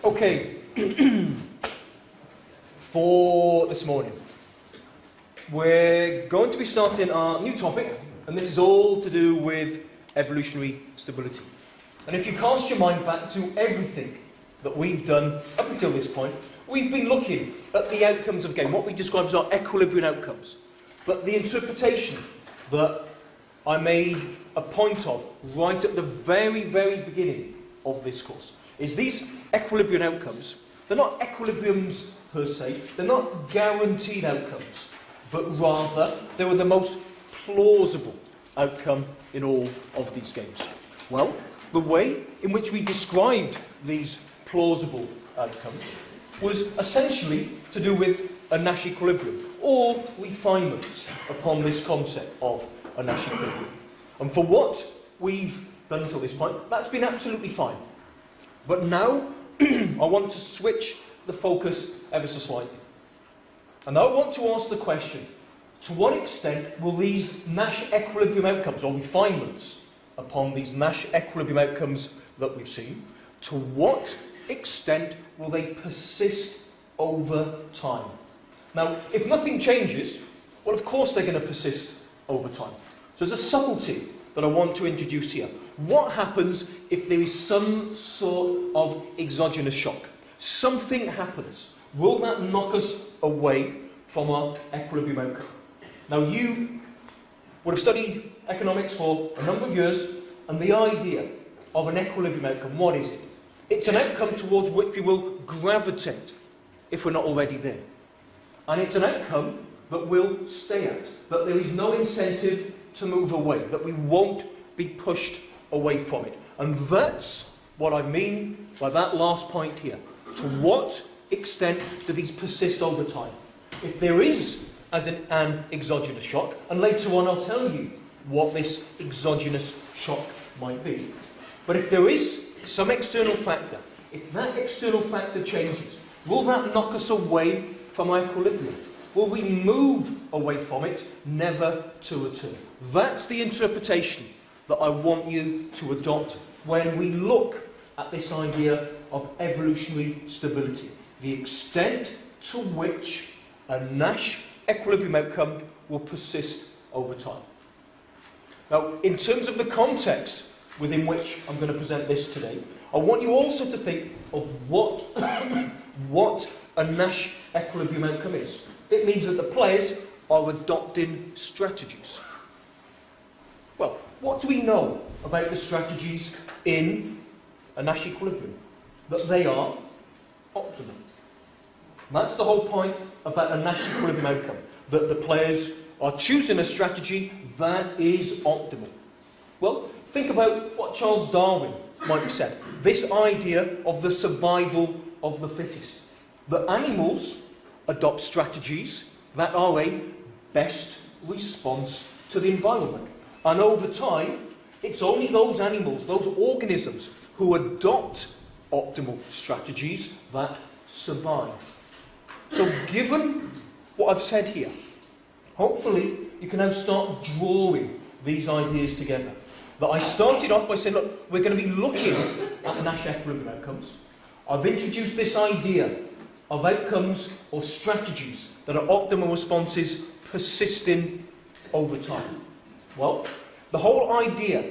Okay, for this morning, we're going to be starting our new topic, and this is all to do with evolutionary stability. And if you cast your mind back to everything that we've done up until this point, we've been looking at the outcomes of game, what we describe as our equilibrium outcomes. But the interpretation that I made a point of right at the very, very beginning of this course is these equilibrium outcomes. They're not equilibriums per se, they're not guaranteed outcomes, but rather they were the most plausible outcome in all of these games. Well, the way in which we described these plausible outcomes was essentially to do with a Nash equilibrium, or refinements upon this concept of a Nash equilibrium. And for what we've done until this point, that's been absolutely fine. But now, I want to switch the focus ever so slightly. And I want to ask the question, to what extent will these Nash equilibrium outcomes, or refinements upon these Nash equilibrium outcomes that we've seen, to what extent will they persist over time? Now, if nothing changes, well, of course they're going to persist over time. So there's a subtlety that I want to introduce here. What happens if there is some sort of exogenous shock? Something happens. Will that knock us away from our equilibrium outcome? Now, you would have studied economics for a number of years, and the idea of an equilibrium outcome, what is it? It's an outcome towards which we will gravitate if we're not already there. And it's an outcome that will stay at, that there is no incentive to move away, that we won't be pushed away from it. And that's what I mean by that last point here. To what extent do these persist over time? If there is an exogenous shock, and later on I'll tell you what this exogenous shock might be. But if there is some external factor, if that external factor changes, will that knock us away from our equilibrium? Will we move away from it, never to return? That's the interpretation that I want you to adopt when we look at this idea of evolutionary stability. The extent to which a Nash equilibrium outcome will persist over time. Now, in terms of the context within which I'm going to present this today, I want you also to think of what a Nash equilibrium outcome is. It means that the players are adopting strategies. Well, what do we know about the strategies in a Nash equilibrium? That they are optimal. And that's the whole point about a Nash equilibrium outcome, that the players are choosing a strategy that is optimal. Well, think about what Charles Darwin might have said. This idea of the survival of the fittest. That animals adopt strategies that are a best response to the environment. And over time, it's only those animals, those organisms, who adopt optimal strategies that survive. So given what I've said here, hopefully you can now start drawing these ideas together. That I started off by saying, look, we're going to be looking at Nash equilibrium outcomes. I've introduced this idea of outcomes or strategies that are optimal responses persisting over time. Well, the whole idea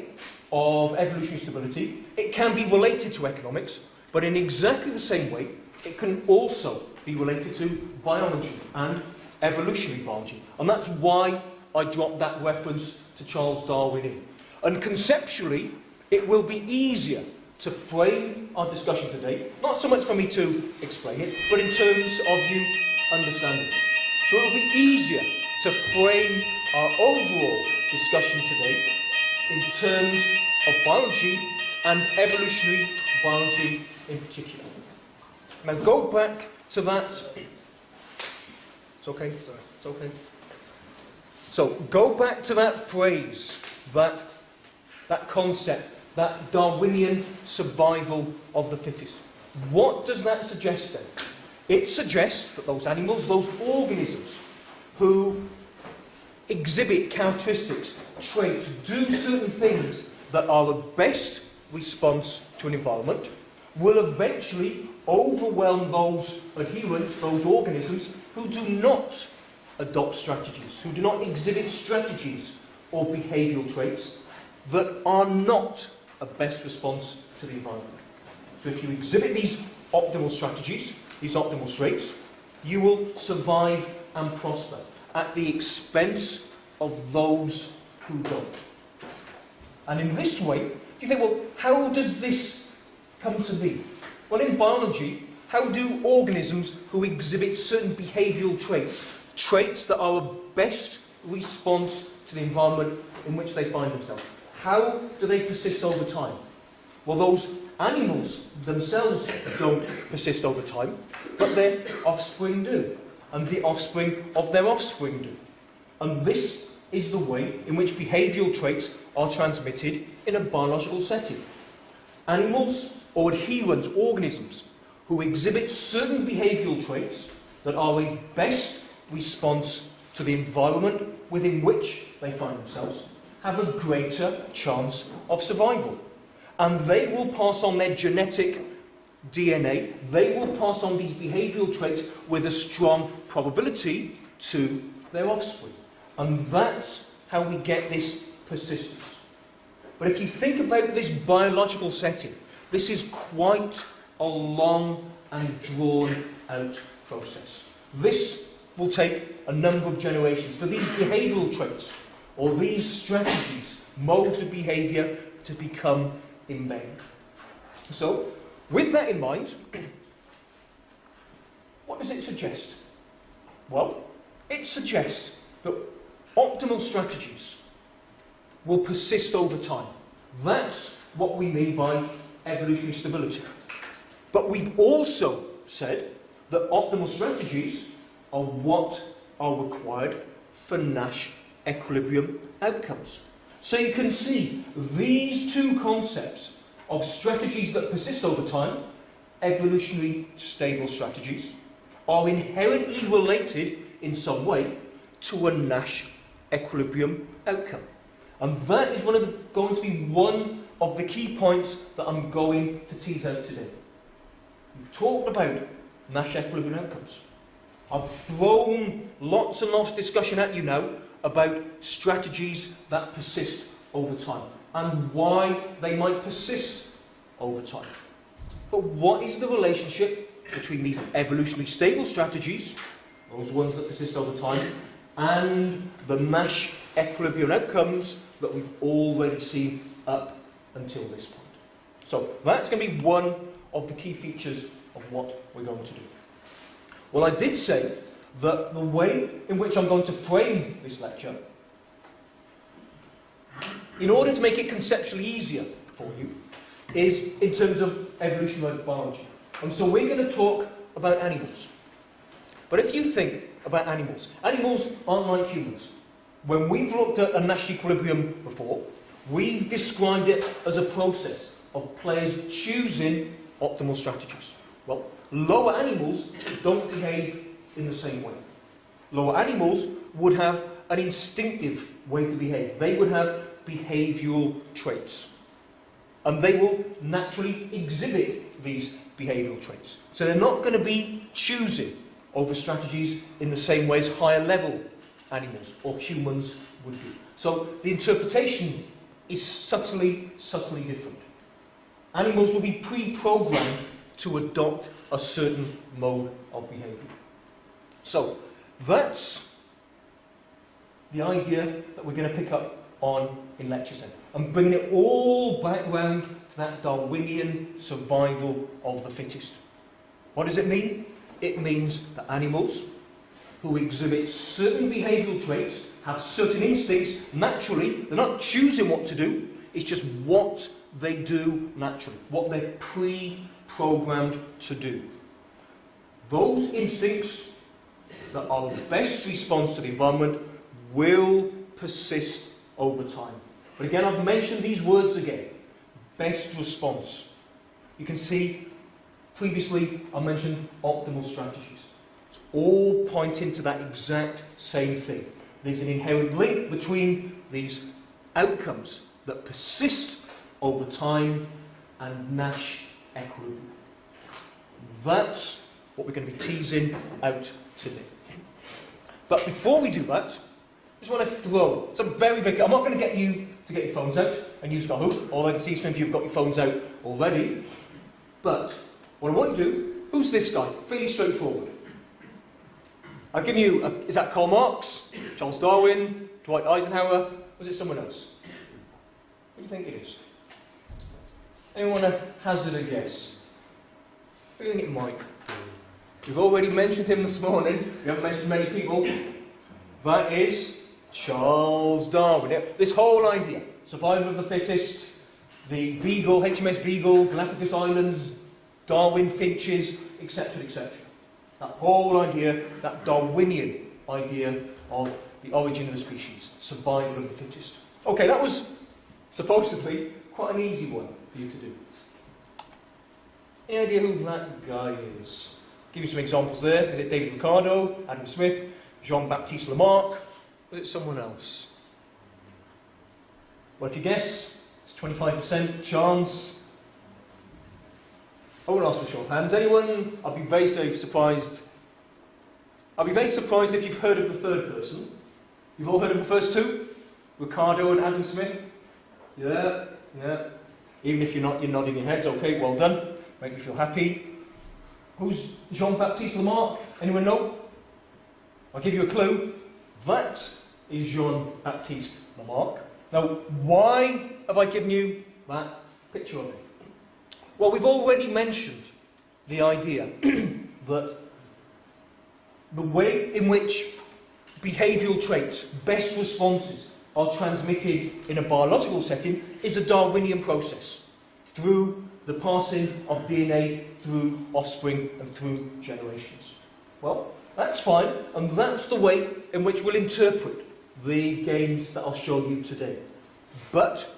of evolutionary stability, it can be related to economics, but in exactly the same way, it can also be related to biology and evolutionary biology. And that's why I dropped that reference to Charles Darwin in. And conceptually, it will be easier to frame our discussion today, not so much for me to explain it, but in terms of you understanding it. So it will be easier to frame our overall discussion today in terms of biology and evolutionary biology in particular. Now go back to that. It's okay, sorry, it's okay. So go back to that phrase, that concept, that Darwinian survival of the fittest. What does that suggest then? It suggests that those animals, those organisms who exhibit characteristics, traits, do certain things that are a best response to an environment, will eventually overwhelm those adherents, those organisms, who do not adopt strategies, who do not exhibit strategies or behavioural traits that are not a best response to the environment. So if you exhibit these optimal strategies, these optimal traits, you will survive and prosper at the expense of those who don't. And in this way, you think, well, how does this come to be? Well, in biology, how do organisms who exhibit certain behavioural traits, traits that are a best response to the environment in which they find themselves, how do they persist over time? Well, those animals themselves don't persist over time, but their offspring do, and the offspring of their offspring do. And this is the way in which behavioural traits are transmitted in a biological setting. Animals or adherent organisms who exhibit certain behavioural traits that are a best response to the environment within which they find themselves have a greater chance of survival. And they will pass on their genetic DNA, they will pass on these behavioural traits with a strong probability to their offspring. And that's how we get this persistence. But if you think about this biological setting, this is quite a long and drawn out process. This will take a number of generations for these behavioural traits or these strategies, modes of behaviour to become embedded. So, with that in mind, what does it suggest? Well, it suggests that optimal strategies will persist over time. That's what we mean by evolutionary stability. But we've also said that optimal strategies are what are required for Nash equilibrium outcomes. So you can see these two concepts of strategies that persist over time, evolutionary stable strategies, are inherently related in some way to a Nash equilibrium outcome. And that is going to be one of the key points that I'm going to tease out today. We've talked about Nash equilibrium outcomes. I've thrown lots and lots of discussion at you now about strategies that persist over time and why they might persist over time. But what is the relationship between these evolutionarily stable strategies, those ones that persist over time, and the Nash equilibrium outcomes that we've already seen up until this point? So that's going to be one of the key features of what we're going to do. Well, I did say that the way in which I'm going to frame this lecture, in order to make it conceptually easier for you, is in terms of evolutionary biology. And so we're going to talk about animals. But if you think about animals, animals aren't like humans. When we've looked at a Nash equilibrium before, we've described it as a process of players choosing optimal strategies. Well, lower animals don't behave in the same way. Lower animals would have an instinctive way to behave. They would have behavioural traits. And they will naturally exhibit these behavioural traits. So they're not going to be choosing over strategies in the same way as higher level animals or humans would do. So the interpretation is subtly different. Animals will be pre-programmed to adopt a certain mode of behaviour. So that's the idea that we're going to pick up on in lecture 10. I'm bringing it all back round to that Darwinian survival of the fittest. What does it mean? It means that animals who exhibit certain behavioural traits, have certain instincts, naturally, they're not choosing what to do, it's just what they do naturally, what they're pre-programmed to do. Those instincts that are the best response to the environment will persist over time. But again, I've mentioned these words again. Best response. You can see, previously I mentioned optimal strategies. It's all pointing to that exact same thing. There's an inherent link between these outcomes that persist over time and Nash equilibrium. That's what we're going to be teasing out today. But before we do that, I just want to throw some very, I'm not going to get you to get your phones out and use Kahoot, although I can see some of you have got your phones out already. But what I want to do, who's this guy? Fairly straightforward. I'll give you, is that Karl Marx, Charles Darwin, Dwight Eisenhower, or is it someone else? Who do you think it is? Anyone want to hazard a guess? Who do you think it might be? We've already mentioned him this morning. We haven't mentioned many people. That is Charles Darwin. Yeah, this whole idea, survival of the fittest, the Beagle, HMS Beagle, Galapagos Islands, Darwin finches, etc., etc. That whole idea, that Darwinian idea of the origin of the species, survival of the fittest. Okay, that was supposedly quite an easy one for you to do. Any idea who that guy is? Give you some examples there. Is it David Ricardo, Adam Smith, Jean-Baptiste Lamarck? Or is it someone else? Well, if you guess, it's 25% chance. I won't ask for show of hands. Anyone? I'll be very surprised. I'll be very surprised if you've heard of the third person. You've all heard of the first two? Ricardo and Adam Smith? Yeah. Even if you're nodding your heads. Okay, well done. Make me feel happy. Who's Jean-Baptiste Lamarck? Anyone know? I'll give you a clue. That is Jean-Baptiste Lamarck. Now, why have I given you that picture of him? Well, we've already mentioned the idea that the way in which behavioural traits, best responses, are transmitted in a biological setting is a Darwinian process through the passing of DNA through offspring and through generations. Well, that's fine, and that's the way in which we'll interpret the games that I'll show you today. But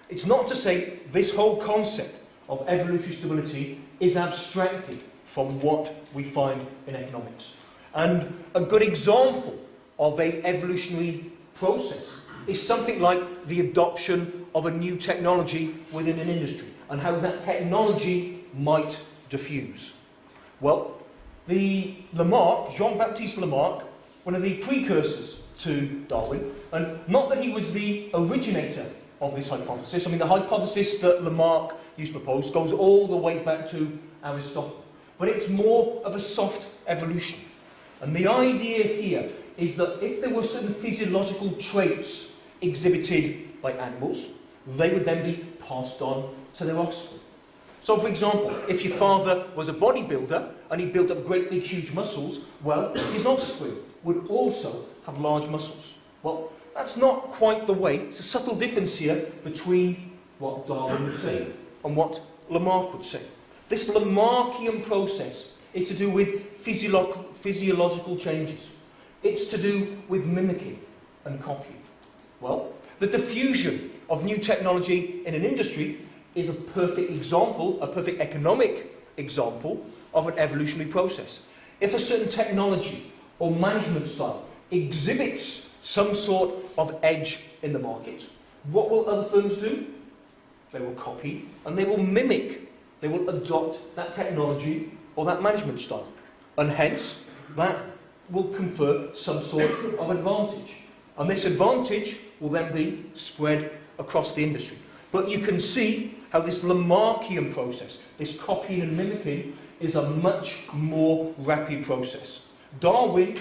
it's not to say this whole concept of evolutionary stability is abstracted from what we find in economics. And a good example of an evolutionary process is something like the adoption of a new technology within an industry and how that technology might diffuse. Well, the Lamarck, Jean-Baptiste Lamarck, one of the precursors to Darwin, and not that he was the originator of this hypothesis. I mean, the hypothesis that Lamarck used to propose goes all the way back to Aristotle. But it's more of a soft evolution. And the idea here is that if there were certain physiological traits exhibited by animals, they would then be passed on to their offspring. So, for example, if your father was a bodybuilder and he built up great big huge muscles, well, his offspring would also have large muscles. Well, that's not quite the way. It's a subtle difference here between what Darwin would say and what Lamarck would say. This Lamarckian process is to do with physiological changes. It's to do with mimicking and copying. Well, the diffusion of new technology in an industry is a perfect example, a perfect economic example of an evolutionary process. If a certain technology or management style exhibits some sort of edge in the market, what will other firms do? They will copy and they will mimic. They will adopt that technology or that management style. And hence, that will confer some sort of advantage. And this advantage will then be spread across the industry. But you can see how this Lamarckian process, this copying and mimicking, is a much more rapid process. Darwin,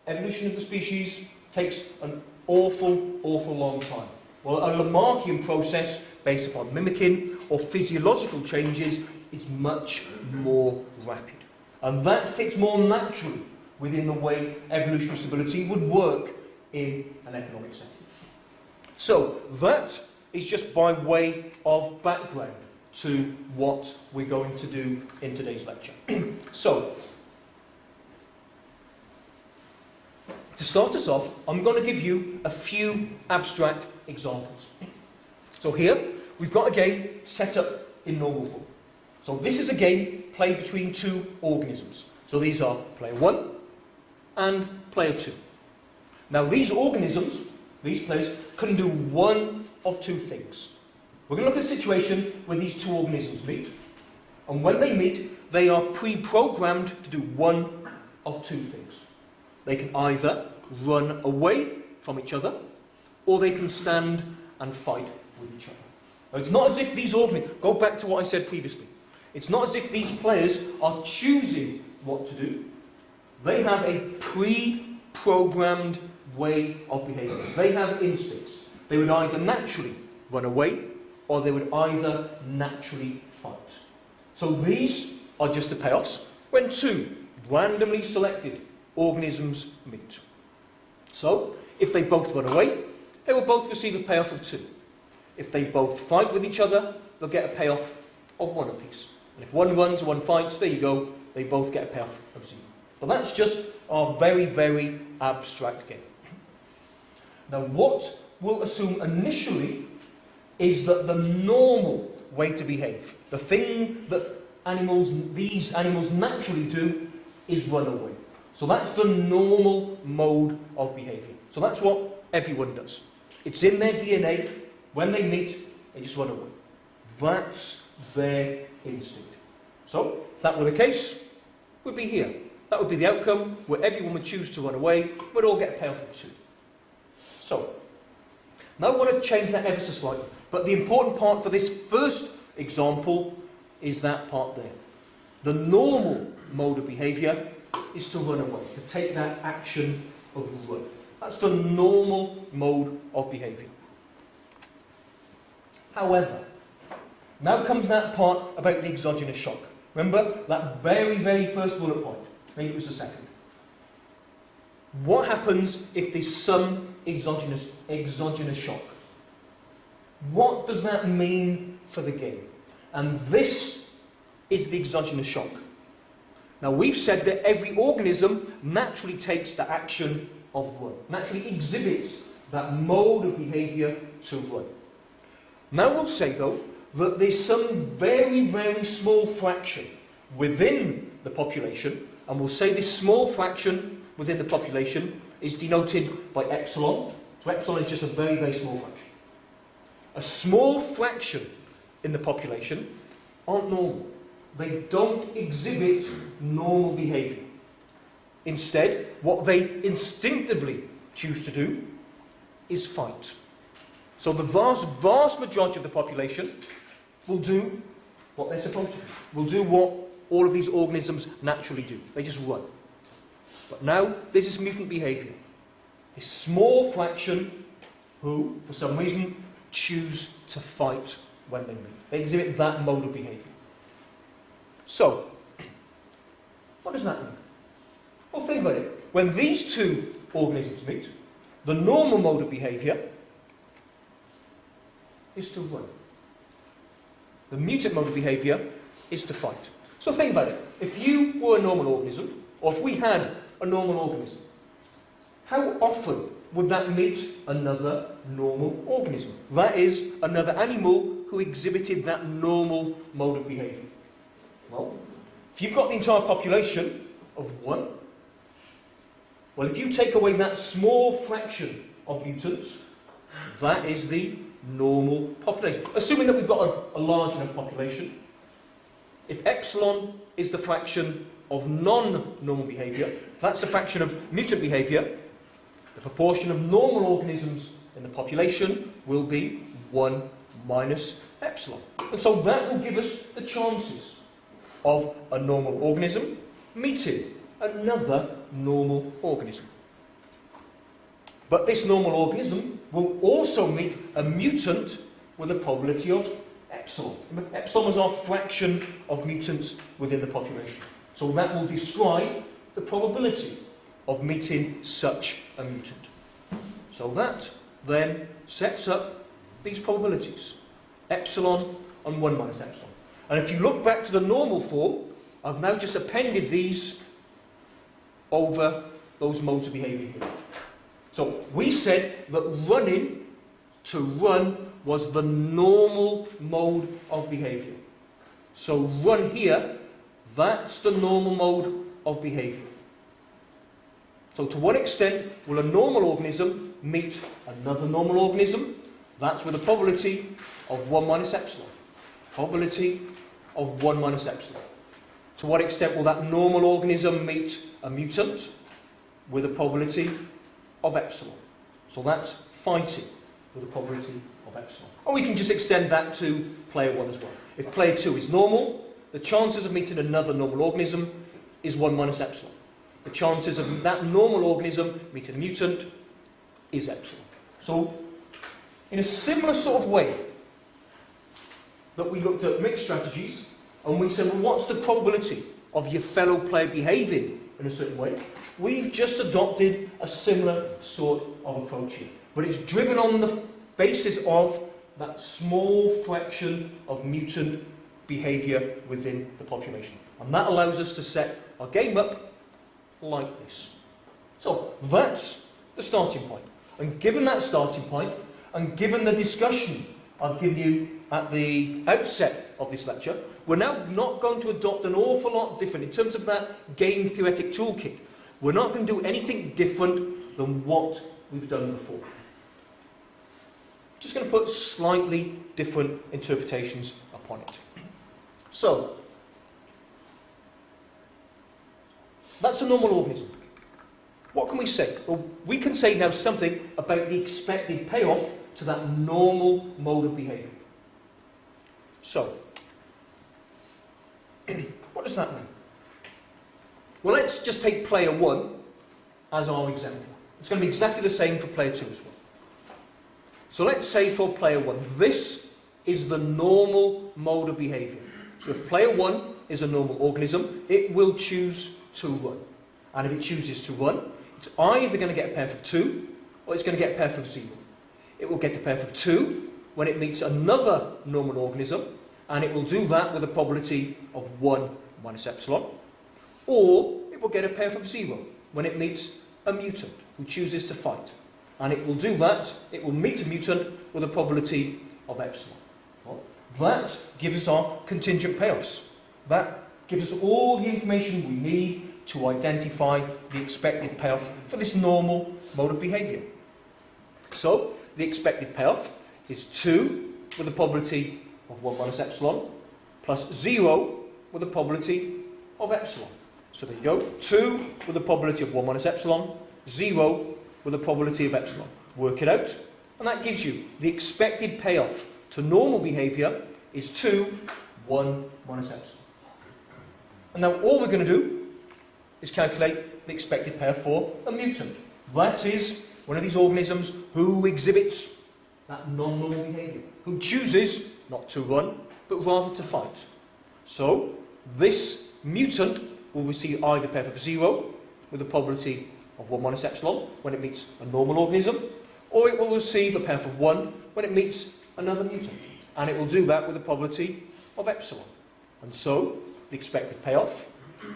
evolution of the species, takes an awful long time. Well, a Lamarckian process, based upon mimicking or physiological changes, is much more rapid. And that fits more naturally within the way evolutionary stability would work in an economic setting. So, that is just by way of background to what we're going to do in today's lecture. So, to start us off, I'm going to give you a few abstract examples. So here, we've got a game set up in normal form. So this is a game played between two organisms. So these are player 1 and player 2. Now these organisms, these players, can do one of two things. We're going to look at a situation where these two organisms meet, and when they meet, they are pre-programmed to do one of two things. They can either run away from each other, or they can stand and fight with each other. Now, it's not as if these organisms, go back to what I said previously, it's not as if these players are choosing what to do. They have a pre-programmed way of behaving. They have instincts. They would either naturally run away, or they would either naturally fight. So these are just the payoffs when two randomly selected organisms meet. So, if they both run away, they will both receive a payoff of 2. If they both fight with each other, they'll get a payoff of 1 apiece. And if one runs and one fights, there you go, they both get a payoff of 0. But that's just our very, very abstract game. Now, what we'll assume initially is that the normal way to behave, the thing that these animals naturally do, is run away. So that's the normal mode of behaviour. So that's what everyone does. It's in their DNA. When they meet, they just run away. That's their instinct. So, if that were the case, we'd be here. That would be the outcome, where everyone would choose to run away. We'd all get a payoff of 2. So, now I want to change that ever so slightly. But the important part for this first example is that part there. The normal mode of behaviour is to run away, to take that action of run. That's the normal mode of behaviour. However, now comes that part about the exogenous shock. Remember that very, very first bullet point? Maybe it was the second. What happens if there's some exogenous shock? What does that mean for the game? And this is the exogenous shock. Now, we've said that every organism naturally takes the action of run, naturally exhibits that mode of behaviour to run. Now we'll say, though, that there's some very, very small fraction within the population, and we'll say this small fraction within the population is denoted by epsilon. So epsilon is just a very, very small fraction. A small fraction in the population aren't normal. They don't exhibit normal behaviour. Instead, what they instinctively choose to do is fight. So the vast, vast majority of the population will do what they're supposed to do. Will do what all of these organisms naturally do. They just run. But now, there's this mutant behaviour. This small fraction who, for some reason, choose to fight when they meet. They exhibit that mode of behaviour. So, what does that mean? Well, think about it. When these two organisms meet, the normal mode of behaviour is to run. The mutant mode of behaviour is to fight. So think about it. If you were a normal organism, or if we had a normal organism, how often would that meet another normal organism? That is, another animal who exhibited that normal mode of behaviour. Well, if you've got the entire population of 1, well, if you take away that small fraction of mutants, that is the normal population. Assuming that we've got a large enough population, if epsilon is the fraction of non-normal behaviour, if that's the fraction of mutant behaviour, the proportion of normal organisms in the population will be 1 minus epsilon. And so that will give us the chances of a normal organism meeting another normal organism. But this normal organism will also meet a mutant with a probability of epsilon. Epsilon is our fraction of mutants within the population. So that will describe the probability of meeting such a mutant. So that then sets up these probabilities. Epsilon and 1 minus epsilon. And if you look back to the normal form, I've now just appended these over those modes of behaviour here. So we said that running to run was the normal mode of behaviour. So run here, that's the normal mode of behaviour. So to what extent will a normal organism meet another normal organism? That's where the probability of 1 minus epsilon. Probability of 1 minus epsilon. To what extent will that normal organism meet a mutant? With a probability of epsilon. So that's fighting with a probability of epsilon. And we can just extend that to player 1 as well. If player 2 is normal, the chances of meeting another normal organism is 1 minus epsilon. The chances of that normal organism meeting a mutant is epsilon. So, in a similar sort of way that we looked at mixed strategies, and we said, well, what's the probability of your fellow player behaving in a certain way? We've just adopted a similar sort of approach here. But it's driven on the basis of that small fraction of mutant behaviour within the population. And that allows us to set our game up like this. So that's the starting point. And given that starting point, and given the discussion I've given you at the outset of this lecture, we're now not going to adopt an awful lot different in terms of that game theoretic toolkit. We're not going to do anything different than what we've done before. Just going to put slightly different interpretations upon it. So, that's a normal organism. What can we say? Well, we can say now something about the expected payoff to that normal mode of behaviour. So, what does that mean? Well, let's just take player 1 as our example. It's going to be exactly the same for player 2 as well. So let's say for player 1, this is the normal mode of behaviour. So if player 1 is a normal organism, it will choose to run. And if it chooses to run, it's either going to get a pair of 2, or it's going to get a pair of 0. It will get a pair of 2 when it meets another normal organism, and it will do that with a probability of 1 minus epsilon. Or it will get a pair of 0 when it meets a mutant who chooses to fight. And it will do that, it will meet a mutant with a probability of epsilon. Well, that gives us our contingent payoffs. That gives us all the information we need to identify the expected payoff for this normal mode of behaviour. So, the expected payoff is 2 with a probability of 1 minus epsilon, plus 0 with a probability of epsilon. So there you go, 2 with a probability of 1 minus epsilon, 0 with a probability of epsilon. Work it out, and that gives you the expected payoff to normal behaviour is 2, 1 minus epsilon. And now all we're going to do is calculate the expected payoff for a mutant. That is one of these organisms who exhibits that non-normal behaviour, who chooses not to run, but rather to fight. So, this mutant will receive either a pair of 0 with a probability of 1 minus epsilon when it meets a normal organism, or it will receive a pair of 1 when it meets another mutant. And it will do that with a probability of epsilon. And so, the expected payoff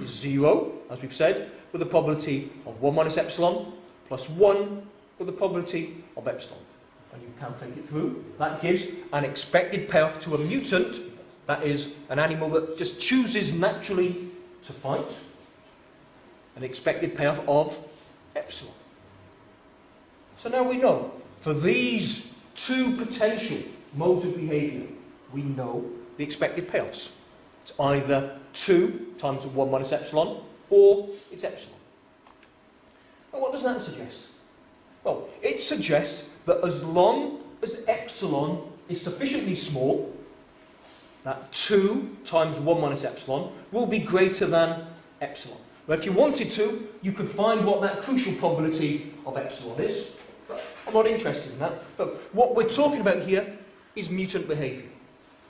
is 0, as we've said, with a probability of 1 minus epsilon, plus 1 with a probability of epsilon. And you calculate it through. That gives an expected payoff to a mutant, that is, an animal that just chooses naturally to fight, an expected payoff of epsilon. So now we know, for these two potential modes of behaviour, we know the expected payoffs. It's either 2 times 1 minus epsilon, or it's epsilon. And what does that suggest? Well, it suggests that as long as epsilon is sufficiently small, that 2 times 1 minus epsilon will be greater than epsilon. Now, if you wanted to, you could find what that crucial probability of epsilon is. But I'm not interested in that. But what we're talking about here is mutant behaviour.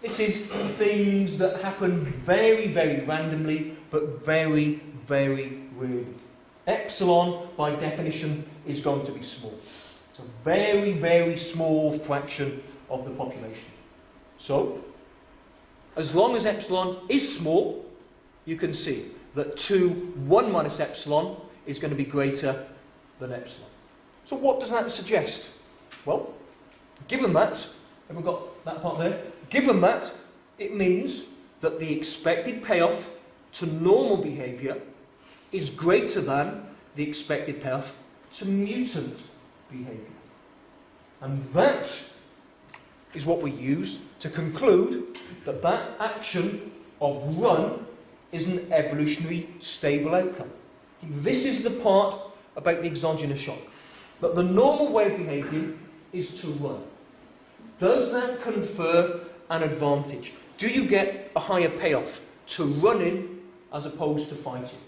This is things that happen very, very randomly, but very, very rarely. Epsilon, by definition, is going to be small. It's a very, very small fraction of the population. So, as long as epsilon is small, you can see that 1 minus epsilon is going to be greater than epsilon. So what does that suggest? Well, given that, have we got that part there? Given that, it means that the expected payoff to normal behaviour is greater than the expected payoff to mutant behaviour. And that is what we use to conclude that that action of run is an evolutionary stable outcome. This is the part about the exogenous shock. That the normal way of behaving is to run. Does that confer an advantage? Do you get a higher payoff to running as opposed to fighting?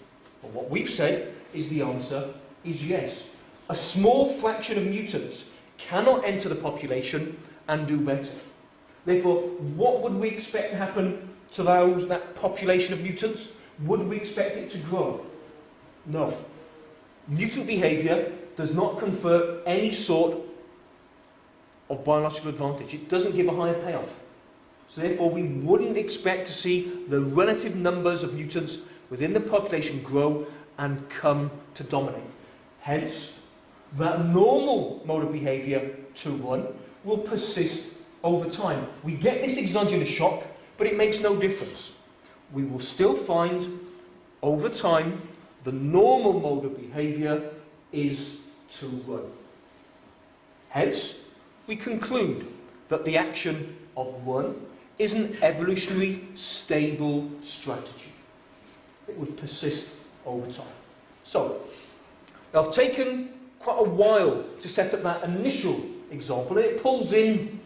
Well, what we've said is the answer is yes. A small fraction of mutants cannot enter the population and do better. Therefore, what would we expect to happen to that population of mutants? Would we expect it to grow? No. Mutant behaviour does not confer any sort of biological advantage. It doesn't give a higher payoff. So therefore, we wouldn't expect to see the relative numbers of mutants within the population grow and come to dominate. Hence, that normal mode of behaviour to run will persist over time. We get this exogenous shock, but it makes no difference. We will still find, over time, the normal mode of behaviour is to run. Hence, we conclude that the action of run is an evolutionary stable strategy. It would persist over time. So, now I've taken quite a while to set up that initial example, and it pulls in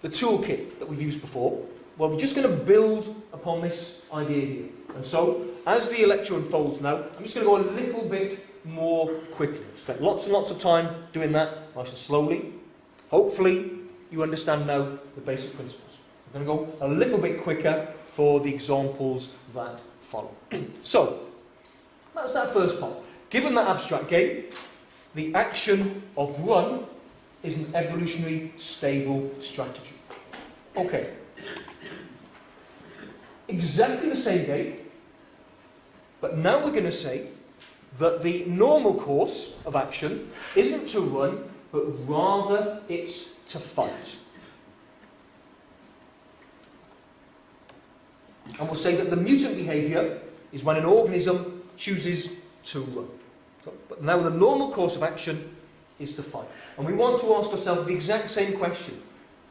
the toolkit that we've used before. Well, we're just going to build upon this idea here. And so, as the lecture unfolds now, I'm just going to go a little bit more quickly. Spent lots and lots of time doing that, nice and slowly. Hopefully, you understand now the basic principles. I'm going to go a little bit quicker for the examples that follow. So, that's that first part. Given that abstract game, the action of run is an evolutionary stable strategy. Okay. Exactly the same game, but now we're going to say that the normal course of action isn't to run, but rather it's to fight. And we'll say that the mutant behaviour is when an organism chooses to run. But now the normal course of action is to fight. And we want to ask ourselves the exact same question.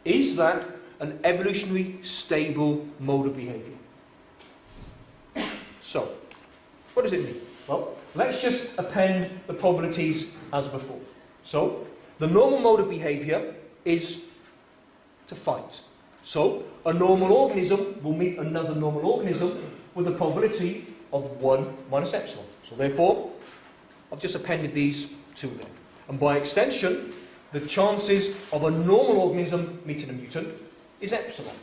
Is that an evolutionary stable mode of behaviour? So, what does it mean? Well, let's just append the probabilities as before. So, the normal mode of behaviour is to fight. So, a normal organism will meet another normal organism with a probability of 1 minus epsilon. So therefore, I've just appended these two there. And by extension, the chances of a normal organism meeting a mutant is epsilon.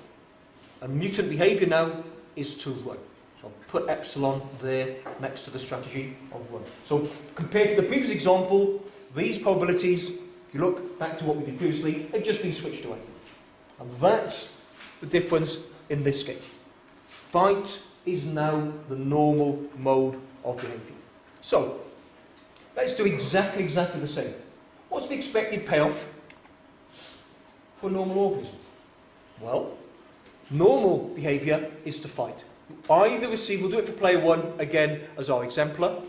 And mutant behaviour now is to run. So I'll put epsilon there next to the strategy of run. So compared to the previous example, these probabilities, if you look back to what we did previously, they've just been switched away. And that's the difference in this game. Fight is now the normal mode of behaviour. So, let's do exactly the same. What's the expected payoff for a normal organism? Well, normal behaviour is to fight. You either receive, we'll do it for player 1 again as our exemplar.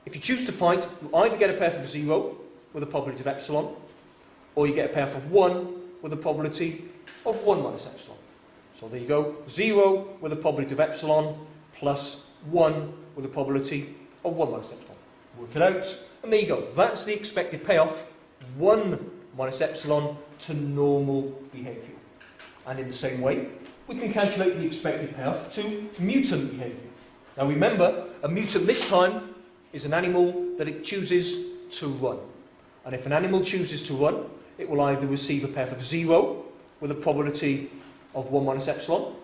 If you choose to fight, you either get a payoff of 0 with a probability of epsilon, or you get a payoff of 1 with a probability of 1 minus epsilon. So there you go, 0 with a probability of epsilon, plus 1 with a probability of 1 minus epsilon. Work it out, and there you go. That's the expected payoff, 1 minus epsilon to normal behaviour. And in the same way, we can calculate the expected payoff to mutant behaviour. Now remember, a mutant this time is an animal that it chooses to run. And if an animal chooses to run, it will either receive a payoff of 0 with a probability of 1 minus epsilon,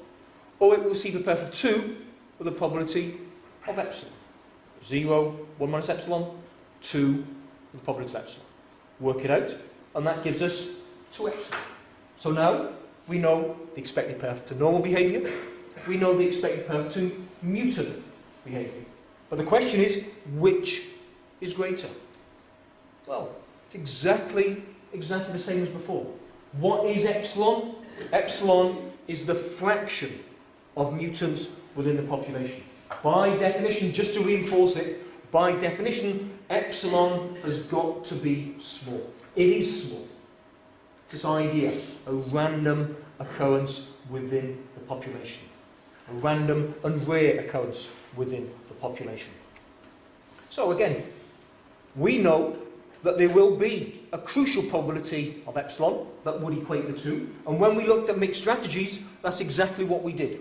or it will receive a payoff of 2 with a probability of epsilon. 0, 1 minus epsilon, 2 with a probability of epsilon. Work it out, and that gives us 2 epsilon. So now we know the expected payoff to normal behaviour, we know the expected payoff to mutant behaviour. But the question is, which is greater? Well, it's exactly the same as before. What is epsilon? Epsilon is the fraction of mutants within the population. By definition, just to reinforce it, by definition, epsilon has got to be small. It is small. this idea, a random occurrence within the population. A random and rare occurrence within the population. So again, we know that there will be a crucial probability of epsilon that would equate the two. And when we looked at mixed strategies, that's exactly what we did.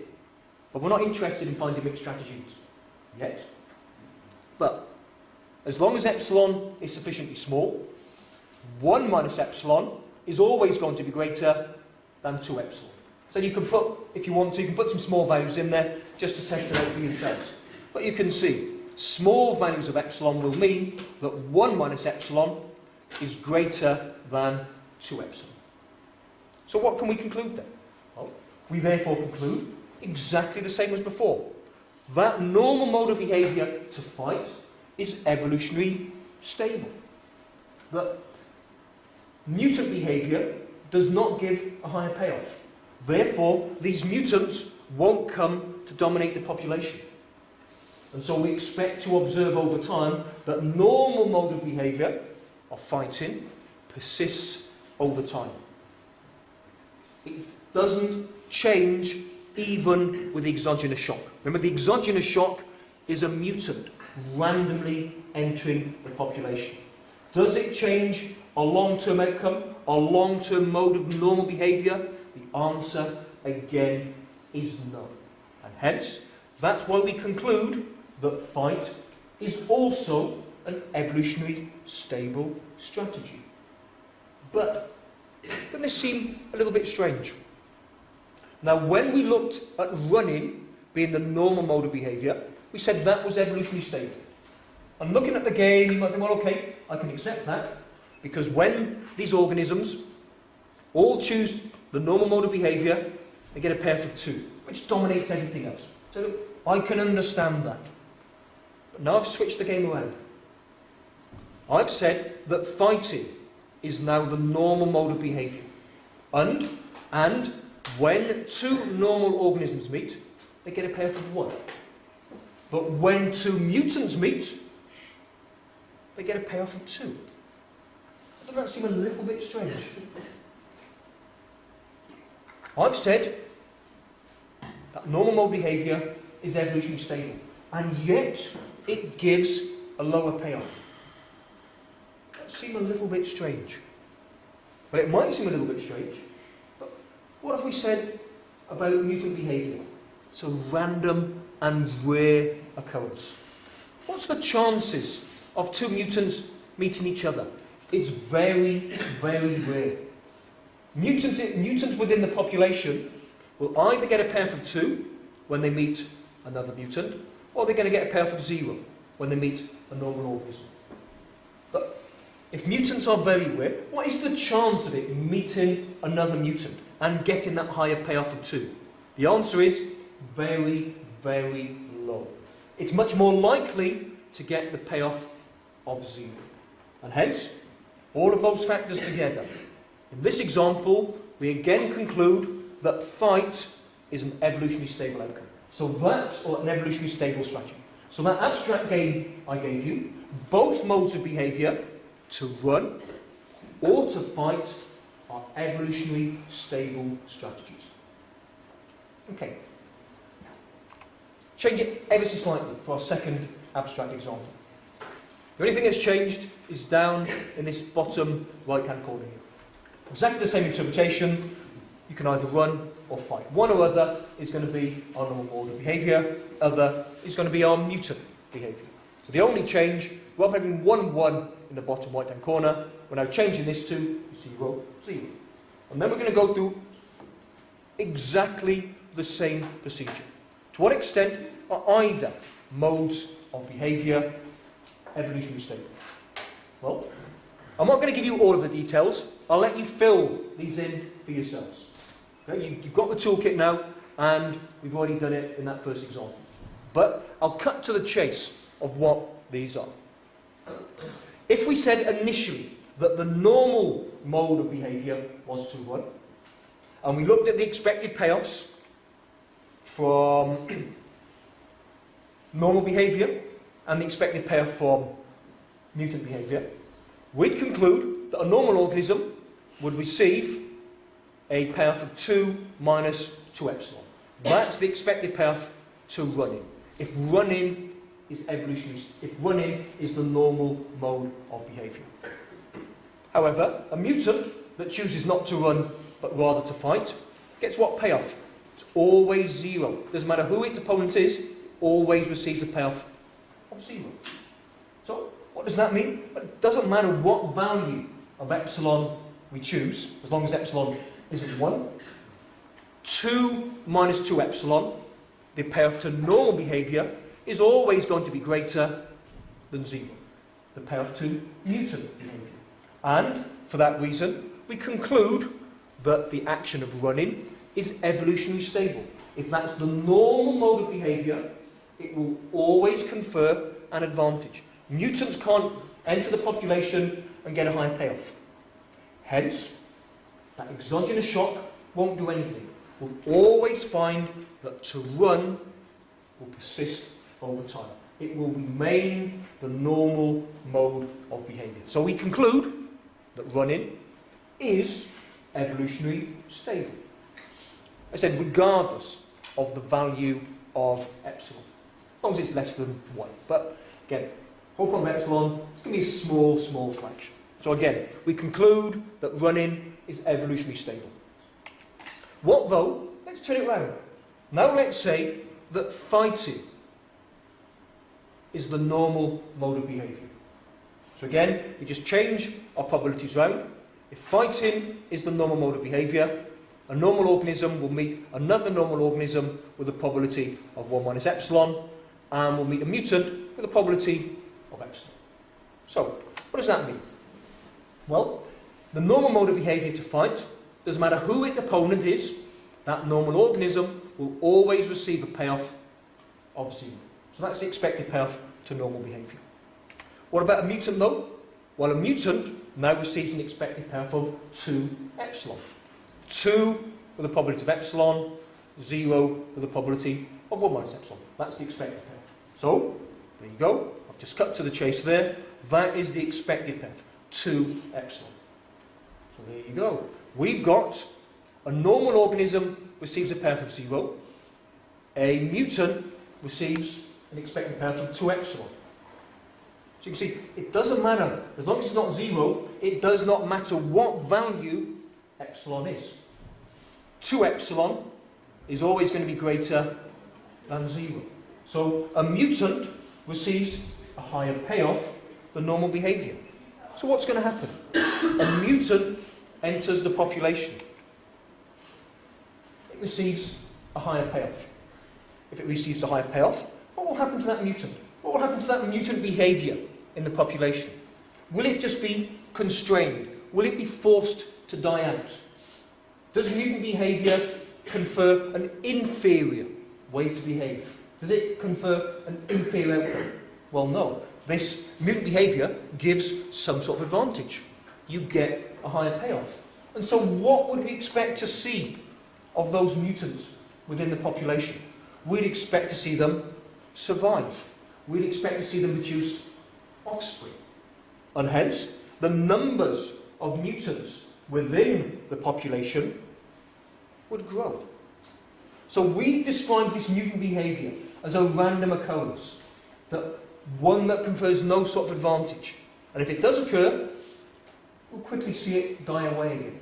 But we're not interested in finding mixed strategies yet. But as long as epsilon is sufficiently small, 1 minus epsilon is always going to be greater than 2 epsilon. So you can put, if you want to, you can put some small values in there just to test it out for yourselves. But you can see, small values of epsilon will mean that 1 minus epsilon is greater than 2 epsilon. So what can we conclude then? Well, we therefore conclude exactly the same as before. That normal mode of behaviour to fight is evolutionary stable. That mutant behaviour does not give a higher payoff. Therefore, these mutants won't come to dominate the population. And so we expect to observe over time that normal mode of behaviour of fighting persists over time. It doesn't change even with the exogenous shock. Remember, the exogenous shock is a mutant randomly entering the population. Does it change a long-term outcome, a long-term mode of normal behaviour? The answer, again, is no. And hence, that's why we conclude that fight is also an evolutionary stable strategy. But doesn't this seem a little bit strange? Now, when we looked at running being the normal mode of behaviour, we said that was evolutionarily stable. And looking at the game, you might think, well, okay, I can accept that, because when these organisms all choose the normal mode of behaviour, they get a payoff of 2, which dominates everything else. So I can understand that. But now I've switched the game around. I've said that fighting is now the normal mode of behaviour. And when 2 normal organisms meet, they get a payoff of 1. But when 2 mutants meet, they get a payoff of 2. Doesn't that seem a little bit strange? I've said that normal mode behaviour is evolutionarily stable, and yet it gives a lower payoff. That seems a little bit strange. But it might seem a little bit strange. But what have we said about mutant behaviour? It's a random and rare occurrence. What's the chances of 2 mutants meeting each other? It's very, very rare. Mutants within the population will either get a payoff of 2 when they meet another mutant, or they're going to get a payoff of 0 when they meet a normal organism. But if mutants are very rare, what is the chance of it meeting another mutant and getting that higher payoff of 2? The answer is very, very low. It's much more likely to get the payoff of 0. And hence, all of those factors together. In this example, we again conclude that fight is an evolutionarily stable outcome. So that's an evolutionarily stable strategy. So that abstract game I gave you, both modes of behaviour, to run or to fight, are evolutionarily stable strategies. Okay. Change it ever so slightly for our second abstract example. The only thing that's changed is down in this bottom right-hand corner here. Exactly the same interpretation. You can either run or fight. One or other is going to be our normal mode of behaviour. Other is going to be our mutant behaviour. So the only change, rather than having 1, 1 in the bottom right-hand corner, we're now changing this to 0, 0. And then we're going to go through exactly the same procedure. To what extent are either modes of behaviour evolutionarily stable? Well, I'm not going to give you all of the details. I'll let you fill these in for yourselves. Okay? You've got the toolkit now, and we've already done it in that first example. But I'll cut to the chase of what these are. If we said initially that the normal mode of behaviour was to run, and we looked at the expected payoffs from normal behaviour and the expected payoff from mutant behaviour, we'd conclude that a normal organism would receive a payoff of 2 minus 2 epsilon. That's the expected payoff to running. If running is the normal mode of behaviour. However, a mutant that chooses not to run but rather to fight gets what payoff? It's always 0. Doesn't matter who its opponent is, it always receives a payoff of 0. So, what does that mean? It doesn't matter what value of epsilon we choose, as long as epsilon isn't 1. 2 minus 2 epsilon, the payoff to normal behaviour, is always going to be greater than 0, the payoff to mutant behaviour. And, for that reason, we conclude that the action of running is evolutionarily stable. If that's the normal mode of behaviour, it will always confer an advantage. Mutants can't enter the population and get a higher payoff. Hence, that exogenous shock won't do anything. We'll always find that to run will persist over time. It will remain the normal mode of behaviour. So we conclude that running is evolutionarily stable. I said regardless of the value of epsilon, as long as it's less than 1. But again, whole point of epsilon, it's going to be a small, small fraction. So again, we conclude that running is evolutionarily stable. What though? Let's turn it round. Now let's say that fighting is the normal mode of behaviour. So again, we just change our probabilities round. If fighting is the normal mode of behaviour, a normal organism will meet another normal organism with a probability of 1 minus epsilon, and will meet a mutant with a probability of epsilon. So, what does that mean? Well, the normal mode of behaviour to fight, doesn't matter who its opponent is, that normal organism will always receive a payoff of 0. So that's the expected payoff to normal behaviour. What about a mutant though? Well, a mutant now receives an expected payoff of 2 epsilon. 2 with a probability of epsilon, 0 with a probability of 1 minus epsilon. That's the expected payoff. So, there you go. I've just cut to the chase there. That is the expected payoff, 2 epsilon. So there you go. We've got a normal organism receives a payoff of 0. A mutant receives an expected payoff of 2 epsilon. So you can see, it doesn't matter. As long as it's not 0, it does not matter what value epsilon is. 2 epsilon is always going to be greater than 0. So a mutant receives a higher payoff than normal behaviour. So what's going to happen? A mutant enters the population. It receives a higher payoff. If it receives a higher payoff, what will happen to that mutant? What will happen to that mutant behaviour in the population? Will it just be constrained? Will it be forced to die out? Does mutant behaviour confer an inferior way to behave? Does it confer an inferior outcome? Well, no. This mutant behaviour gives some sort of advantage. You get a higher payoff. And so what would we expect to see of those mutants within the population? We'd expect to see them survive. We'd expect to see them produce offspring. And hence, the numbers of mutants within the population would grow. So we've described this mutant behaviour as a random occurrence, that one that confers no sort of advantage. And if it does occur, we'll quickly see it die away again.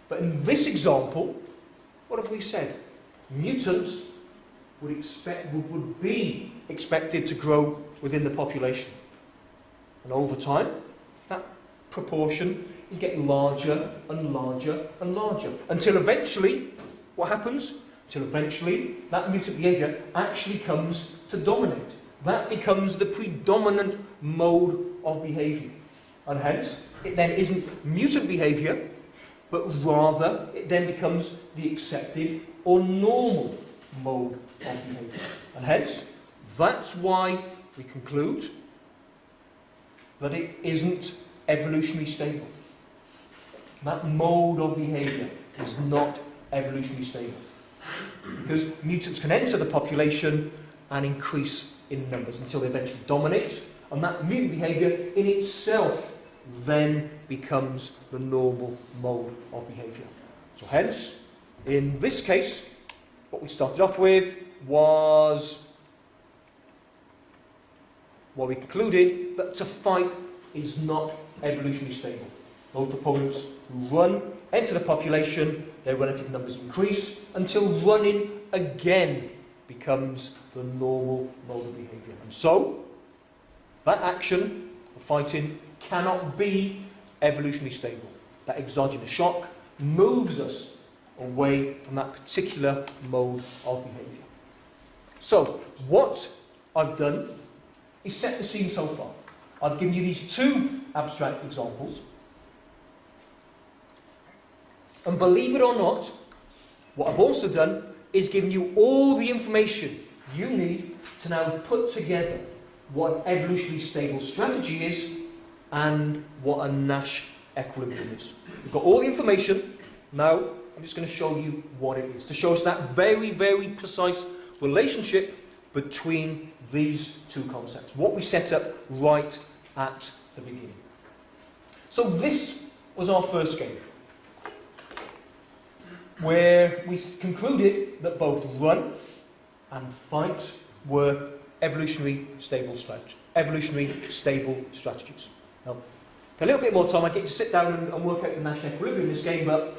But in this example, what have we said? Mutants would be expected to grow within the population. And over time, that proportion will get larger and larger and larger. Until eventually, what happens? Until eventually, that mutant behaviour actually comes to dominate. That becomes the predominant mode of behaviour. And hence, it then isn't mutant behaviour, but rather it then becomes the accepted or normal mode of behaviour. And hence, that's why we conclude that it isn't evolutionarily stable. That mode of behaviour is not evolutionarily stable. Because mutants can enter the population and increase in numbers until they eventually dominate, and that mutant behaviour in itself then becomes the normal mode of behaviour. So hence, in this case, what we started off with was, well, we concluded that to fight is not evolutionarily stable. Those proponents who run enter the population, their relative numbers increase until running again becomes the normal mode of behaviour. And so, that action of fighting cannot be evolutionarily stable. That exogenous shock moves us away from that particular mode of behaviour. So, what I've done is set the scene so far. I've given you these two abstract examples. And believe it or not, what I've also done is given you all the information you need to now put together what an evolutionarily stable strategy is and what a Nash equilibrium is. We've got all the information. Now, I'm just going to show you what it is, to show us that very, very precise relationship between these two concepts, what we set up right at the beginning. So this was our first game, where we concluded that both run and fight were evolutionary stable strategies. Now, for a little bit more time, I get to sit down and work out the Nash equilibrium in this game, but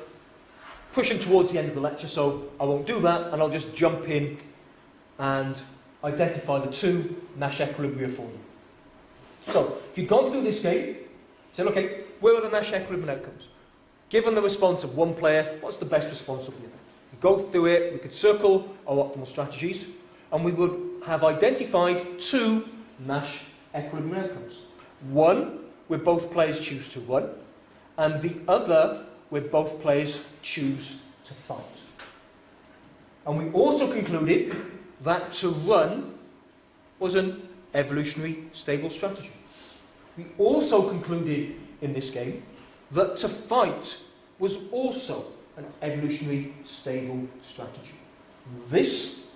pushing towards the end of the lecture, so I won't do that, and I'll just jump in and identify the two Nash equilibria for you. So, if you've gone through this game, say, okay, where are the Nash equilibrium outcomes? Given the response of one player, what's the best response of the other? We go through it, we could circle our optimal strategies, and we would have identified two Nash equilibrium outcomes. One, where both players choose to run, and the other, where both players choose to fight. And we also concluded that to run was an evolutionary stable strategy. We also concluded in this game that to fight was also an evolutionary stable strategy. This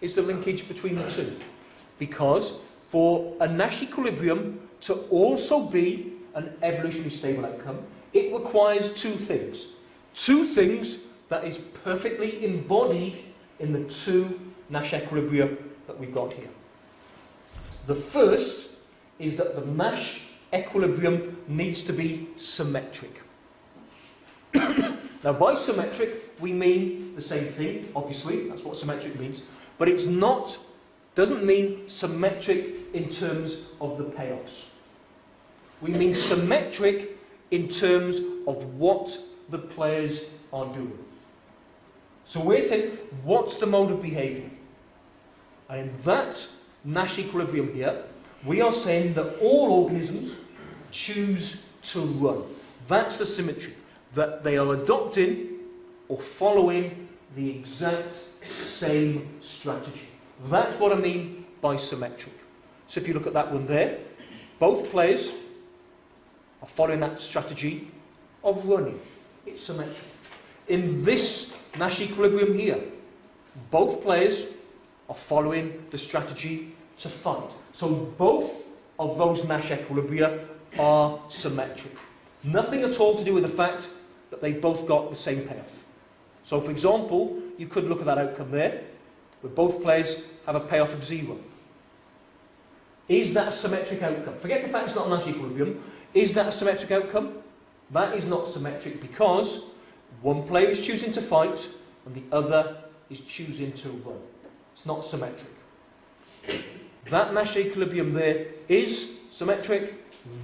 is the linkage between the two, because for a Nash equilibrium to also be an evolutionary stable outcome, it requires two things. Two things that is perfectly embodied in the two Nash equilibria that we've got here. The first is that the Nash equilibrium needs to be symmetric. Now, by symmetric, we mean the same thing, obviously, that's what symmetric means, but it's not, doesn't mean symmetric in terms of the payoffs. We mean symmetric in terms of what the players are doing. So we're saying, what's the mode of behaviour? And in that Nash equilibrium here, we are saying that all organisms choose to run. That's the symmetry, that they are adopting or following the exact same strategy. That's what I mean by symmetric. So if you look at that one there, both players are following that strategy of running. It's symmetric. In this Nash equilibrium here, both players are following the strategy to fight. So both of those Nash equilibria are symmetric. Nothing at all to do with the fact that they both got the same payoff. So for example, you could look at that outcome there, where both players have a payoff of 0. Is that a symmetric outcome? Forget the fact it's not a Nash equilibrium. Is that a symmetric outcome? That is not symmetric because one player is choosing to fight and the other is choosing to run. It's not symmetric. That Nash equilibrium there is symmetric.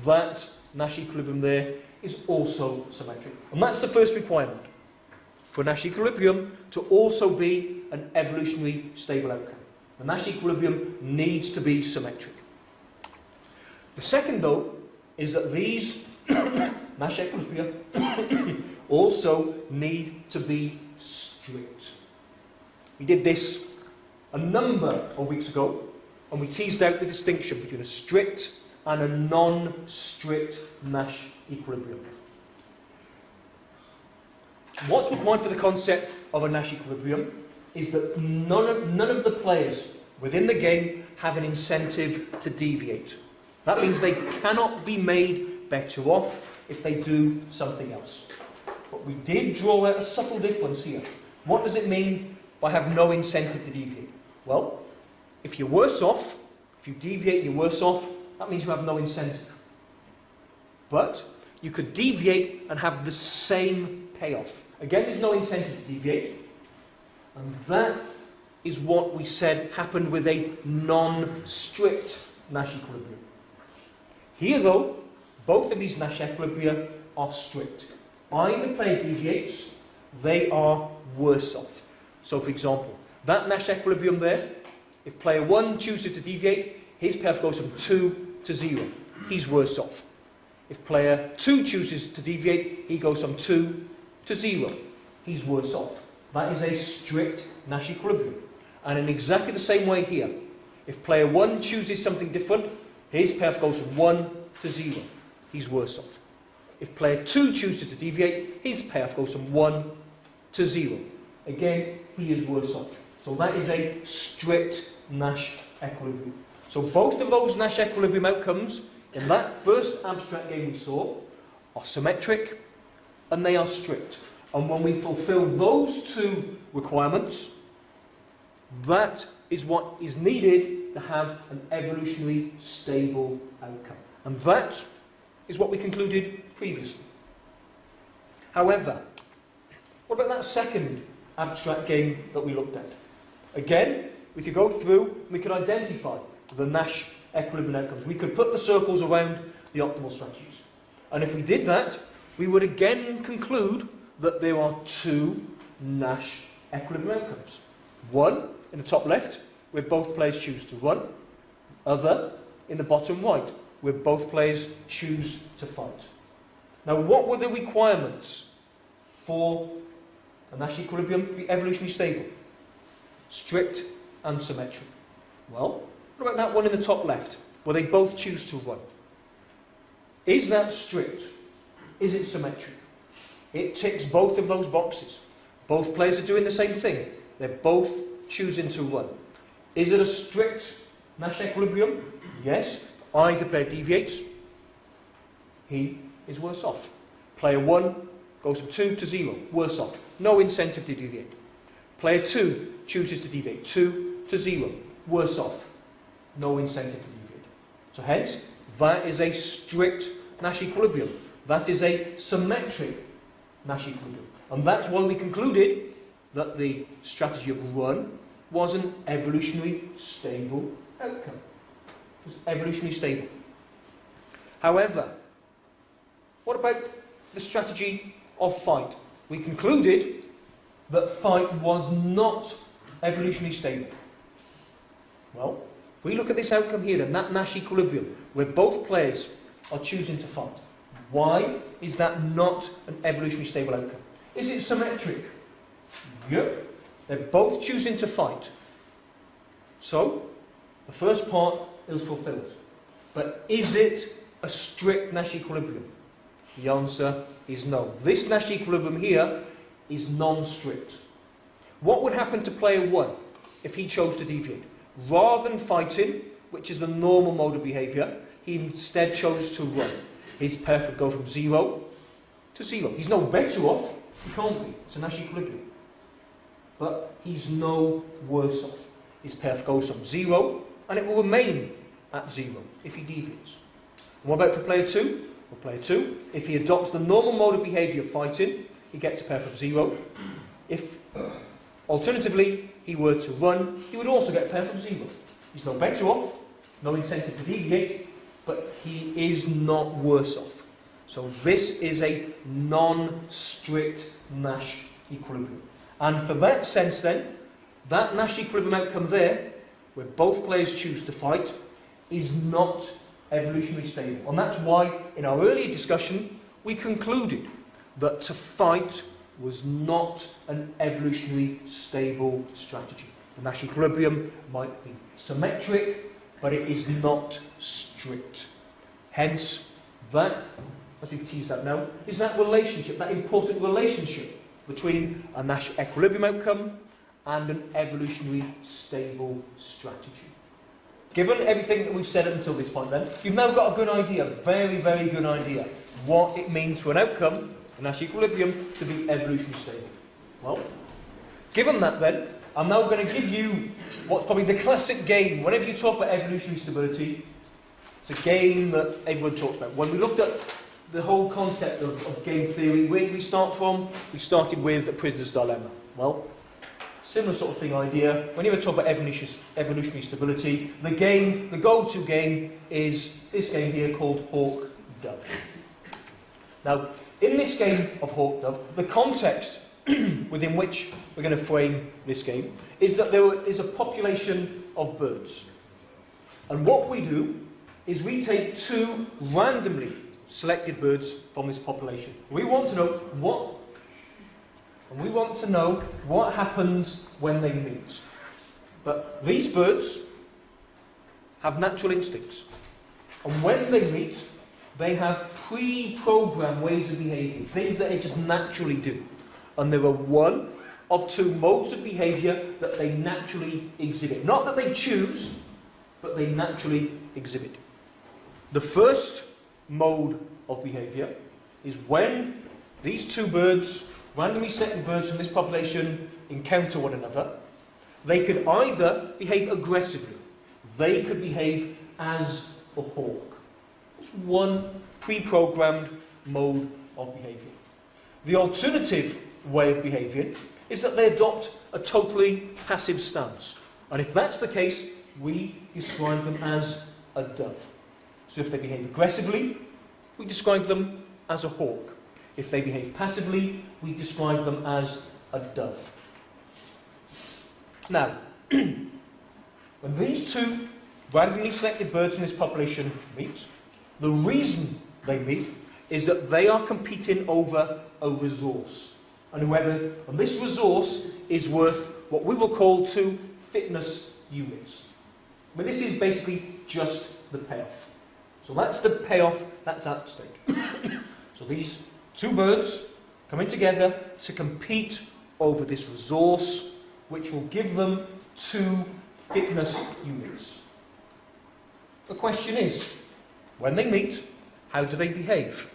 That Nash equilibrium there is also symmetric. And that's the first requirement for Nash equilibrium to also be an evolutionary stable outcome. The Nash equilibrium needs to be symmetric. The second, though, is that these Nash equilibria also need to be strict. We did this a number of weeks ago, and we teased out the distinction between a strict and a non-strict Nash equilibrium. What's required for the concept of a Nash equilibrium is that none of the players within the game have an incentive to deviate. That means they cannot be made better off if they do something else. But we did draw out a subtle difference here. What does it mean by have no incentive to deviate? Well, if you're worse off, if you deviate, you're worse off, that means you have no incentive. But you could deviate and have the same payoff. Again, there's no incentive to deviate. And that is what we said happened with a non-strict Nash equilibrium. Here, though, both of these Nash equilibria are strict. Either player deviates, they are worse off. So, for example, that Nash equilibrium there, if player 1 chooses to deviate, his payoff goes from 2 to 0. He's worse off. If player 2 chooses to deviate, he goes from 2 to 0. He's worse off. That is a strict Nash equilibrium. And in exactly the same way here, if player 1 chooses something different, his payoff goes from 1 to 0. He's worse off. If player 2 chooses to deviate, his payoff goes from 1 to 0. Again, he is worse off. So that is a strict Nash equilibrium. So both of those Nash equilibrium outcomes in that first abstract game we saw are symmetric and they are strict. And when we fulfill those two requirements, that is what is needed to have an evolutionary stable outcome. And that is what we concluded previously. However, what about that second abstract game that we looked at? Again, we could go through and we could identify the Nash equilibrium outcomes. We could put the circles around the optimal strategies. And if we did that, we would again conclude that there are two Nash equilibrium outcomes. One in the top left, where both players choose to run. Other in the bottom right, where both players choose to fight. Now, what were the requirements for a Nash equilibrium to be evolutionarily stable? Strict and symmetric. Well, what about that one in the top left, where they both choose to run? Is that strict? Is it symmetric? It ticks both of those boxes. Both players are doing the same thing. They're both choosing to run. Is it a strict Nash equilibrium? Yes. Either player deviates, he is worse off. Player 1 goes from 2 to 0, worse off. No incentive to deviate. Player 2 chooses to deviate, 2 to 0, worse off. No incentive to deviate. So hence, that is a strict Nash equilibrium. That is a symmetric Nash equilibrium. And that's why we concluded that the strategy of run was an evolutionary stable outcome. It was evolutionarily stable. However, what about the strategy of fight? We concluded that fight was not evolutionarily stable. Well, if we look at this outcome here, then that Nash equilibrium, where both players are choosing to fight, why is that not an evolutionarily stable outcome? Is it symmetric? Yep. They're both choosing to fight. So, the first part is fulfilled. But is it a strict Nash equilibrium? The answer is no. This Nash equilibrium here is non-strict. What would happen to player 1 if he chose to deviate? Rather than fighting, which is the normal mode of behaviour, he instead chose to run. His path would go from 0 to 0. He's no better off. He can't be. It's a Nash equilibrium. But he's no worse off. His path goes from 0, and it will remain at 0 if he deviates. And what about for player 2? Well, player 2, if he adopts the normal mode of behaviour of fighting, he gets a path of 0. If, alternatively, he were to run, he would also get a path of 0. He's no better off, no incentive to deviate, but he is not worse off. So this is a non-strict Nash equilibrium. And for that sense then, that Nash equilibrium outcome there, where both players choose to fight, is not evolutionarily stable. And that's why, in our earlier discussion, we concluded that to fight was not an evolutionarily stable strategy. The Nash equilibrium might be symmetric, but it is not strict. Hence, that, as we've teased out now, is that relationship, that important relationship between a Nash equilibrium outcome and an evolutionary stable strategy. given everything that we've said up until this point then, you've now got a good idea, very, very good idea, what it means for an outcome in Nash equilibrium to be evolutionarily stable. Well, given that then, I'm now going to give you what's probably the classic game. Whenever you talk about evolutionary stability, it's a game that everyone talks about. When we looked at the whole concept of game theory, where did we start from? We started with a prisoner's dilemma. Well, similar sort of thing idea. Whenever you talk about evolutionary stability, the go-to game is this game here called Hawk-Dove. Now, in this game of Hawk-Dove, the context within which we're going to frame this game is that there is a population of birds. And what we do is we take two randomly selected birds from this population. We want to know what happens when they meet. But these birds have natural instincts. And when they meet, they have pre-programmed ways of behaving, things that they just naturally do. And there are one of two modes of behaviour that they naturally exhibit. Not that they choose, but they naturally exhibit. The first mode of behaviour is when these two birds, randomly selected birds from this population, encounter one another. They could either behave aggressively, they could behave as a hawk. It's one pre-programmed mode of behaviour. The alternative way of behaving is that they adopt a totally passive stance. And if that's the case, we describe them as a dove. So if they behave aggressively, we describe them as a hawk. If they behave passively, we describe them as a dove. Now, when these two randomly selected birds in this population meet, the reason they meet is that they are competing over a resource. And this resource is worth what we will call 2 fitness units. I mean, this is basically just the payoff. So that's the payoff that's at stake. So these two birds coming together to compete over this resource, which will give them 2 fitness units. The question is, when they meet, how do they behave?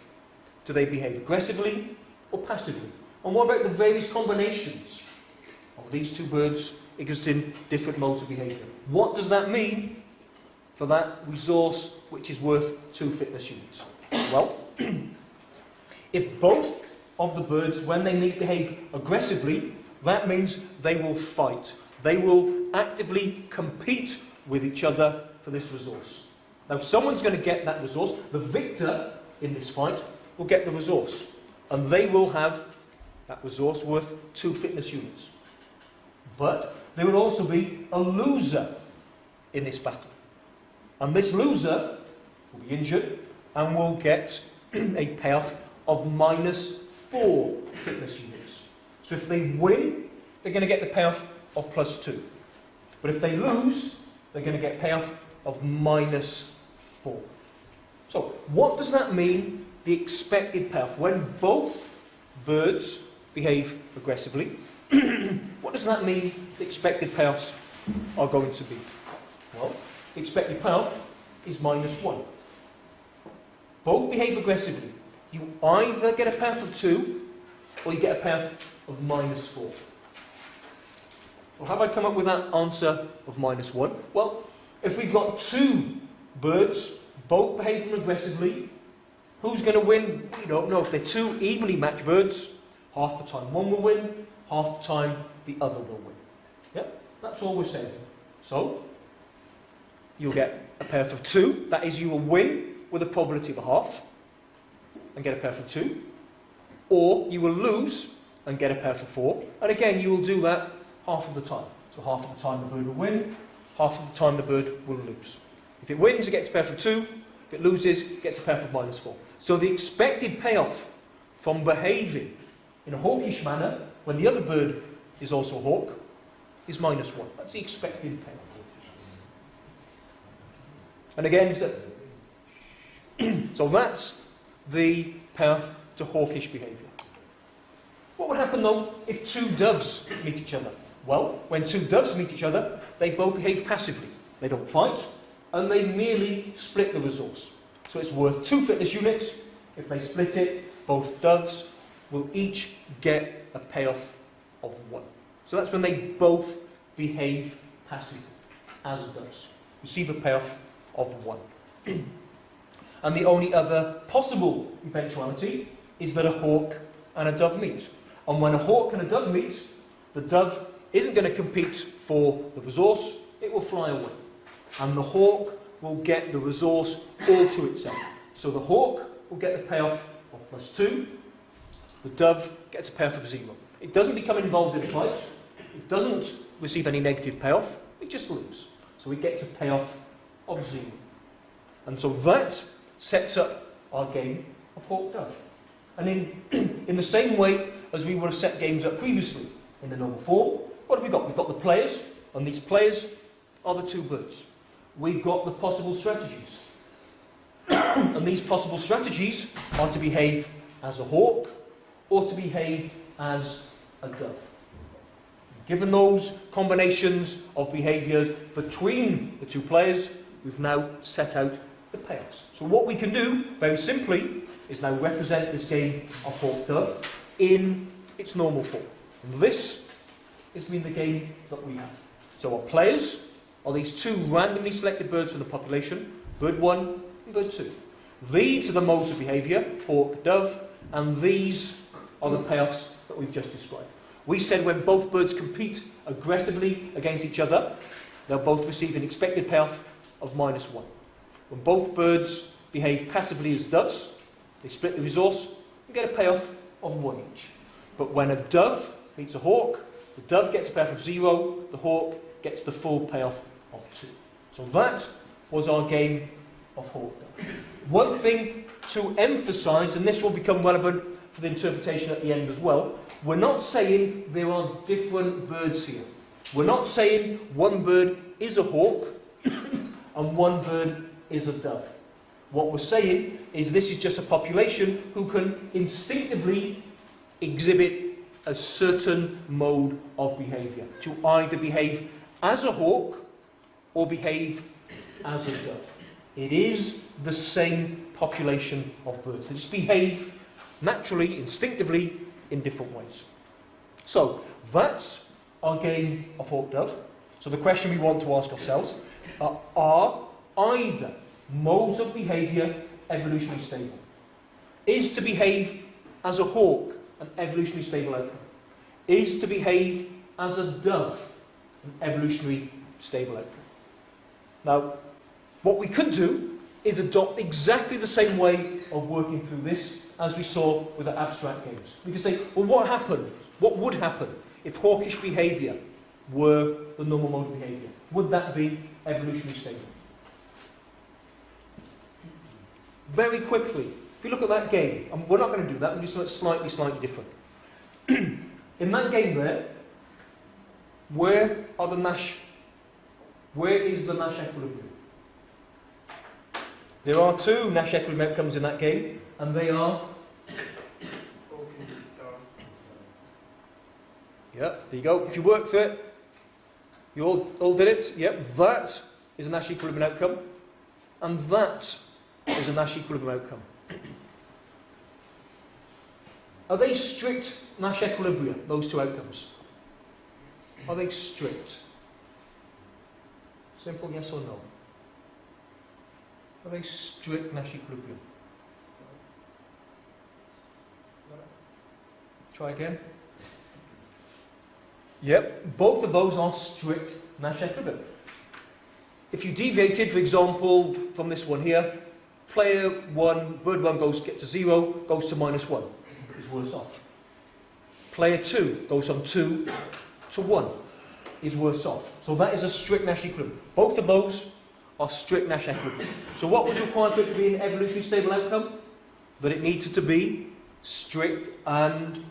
Do they behave aggressively or passively? And what about the various combinations of these two birds exhibiting different modes of behaviour? What does that mean for that resource which is worth 2 fitness units? Well, if both of the birds, when they meet, behave aggressively, that means they will fight. They will actively compete with each other for this resource. Now, someone's going to get that resource. The victor in this fight will get the resource. And they will have that resource worth 2 fitness units. But there will also be a loser in this battle. And this loser will be injured and will get a payoff of -4 fitness units. So if they win, they're going to get the payoff of +2. But if they lose, they're going to get payoff of -4. So what does that mean, the expected payoff? When both birds behave aggressively, what does that mean the expected payoffs are going to be? Well, the expected payoff is -1. Both behave aggressively. You either get a payoff of 2 or you get a payoff of -4. Well, how have I come up with that answer of -1? Well, if we've got 2 birds both behaving aggressively, who's going to win? We don't know. If they're 2 evenly matched birds, half the time one will win, half the time the other will win. Yeah, that's all we're saying. So, you'll get a payoff of 2. That is, you will win with a probability of a half and get a payoff of 2. Or you will lose and get a payoff of 4. And again, you will do that half of the time. So half of the time the bird will win, half of the time the bird will lose. If it wins, it gets a payoff of 2. If it loses, it gets a payoff of -4. So the expected payoff from behaving in a hawkish manner, when the other bird is also a hawk, is -1. That's the expected payoff. And again, so that's the payoff to hawkish behaviour. What would happen though if 2 doves meet each other? Well, when 2 doves meet each other, they both behave passively. They don't fight, and they merely split the resource. So it's worth 2 fitness units. If they split it, both doves will each get a payoff of 1. So that's when they both behave passively, as doves. Receive a payoff of 1. And the only other possible eventuality is that a hawk and a dove meet. And when a hawk and a dove meet, the dove isn't going to compete for the resource, it will fly away. And the hawk will get the resource all to itself. So the hawk will get the payoff of +2, the dove gets a payoff of 0. It doesn't become involved in a fight, it doesn't receive any negative payoff, it just loses. So it gets a payoff of 0. And so that sets up our game of hawk-dove. And in the same way as we would have set games up previously in the normal form, what have we got? We've got the players, and these players are the 2 birds. We've got the possible strategies. And these possible strategies are to behave as a hawk or to behave as a dove. Given those combinations of behaviour between the 2 players, we've now set out the payoffs. So what we can do, very simply, is now represent this game of hawk-dove in its normal form. And this has been the game that we have. So our players are these 2 randomly selected birds from the population, bird 1 and bird 2. These are the modes of behaviour, hawk, dove, and these are the payoffs that we've just described. We said when both birds compete aggressively against each other, they'll both receive an expected payoff of -1. When both birds behave passively as doves, they split the resource and get a payoff of 1 each. But when a dove meets a hawk, the dove gets a payoff of 0, the hawk gets the full payoff of 2. So that was our game of hawk-dove. One thing to emphasise, and this will become relevant for the interpretation at the end as well, we're not saying there are different birds here. We're not saying one bird is a hawk and one bird is a dove. What we're saying is this is just a population who can instinctively exhibit a certain mode of behaviour, to either behave as a hawk or behave as a dove. It is the same population of birds. They just behave naturally, instinctively, in different ways. So, that's our game of hawk-dove. So the question we want to ask ourselves are either modes of behaviour evolutionarily stable? Is to behave as a hawk an evolutionarily stable outcome? Is to behave as a dove an evolutionary stable outcome? Now, what we could do is adopt exactly the same way of working through this as we saw with the abstract games. We could say, well, what happened? What would happen if hawkish behaviour were the normal mode of behaviour? Would that be evolutionarily stable? Very quickly, if you look at that game, and we're not going to do that, we'll do something slightly different. In that game there, where is the Nash equilibrium? There are 2 Nash equilibrium outcomes in that game, and they are... Yeah, there you go. If you work through it, you all did it. Yep, that is a Nash equilibrium outcome, and that is a Nash equilibrium outcome. Are they strict Nash equilibria, those 2 outcomes? Are they strict? Simple yes or no. Are they strict Nash equilibrium? Try again. Yep, both of those are strict Nash equilibrium. If you deviated, for example, from this one here, player 1, bird 1 gets to 0, goes to -1, is worse off. Player 2 goes from 2 to 1, is worse off. So that is a strict Nash equilibrium. Both of those are strict Nash equilibrium. So what was required for it to be an evolutionary stable outcome? That it needed to be strict and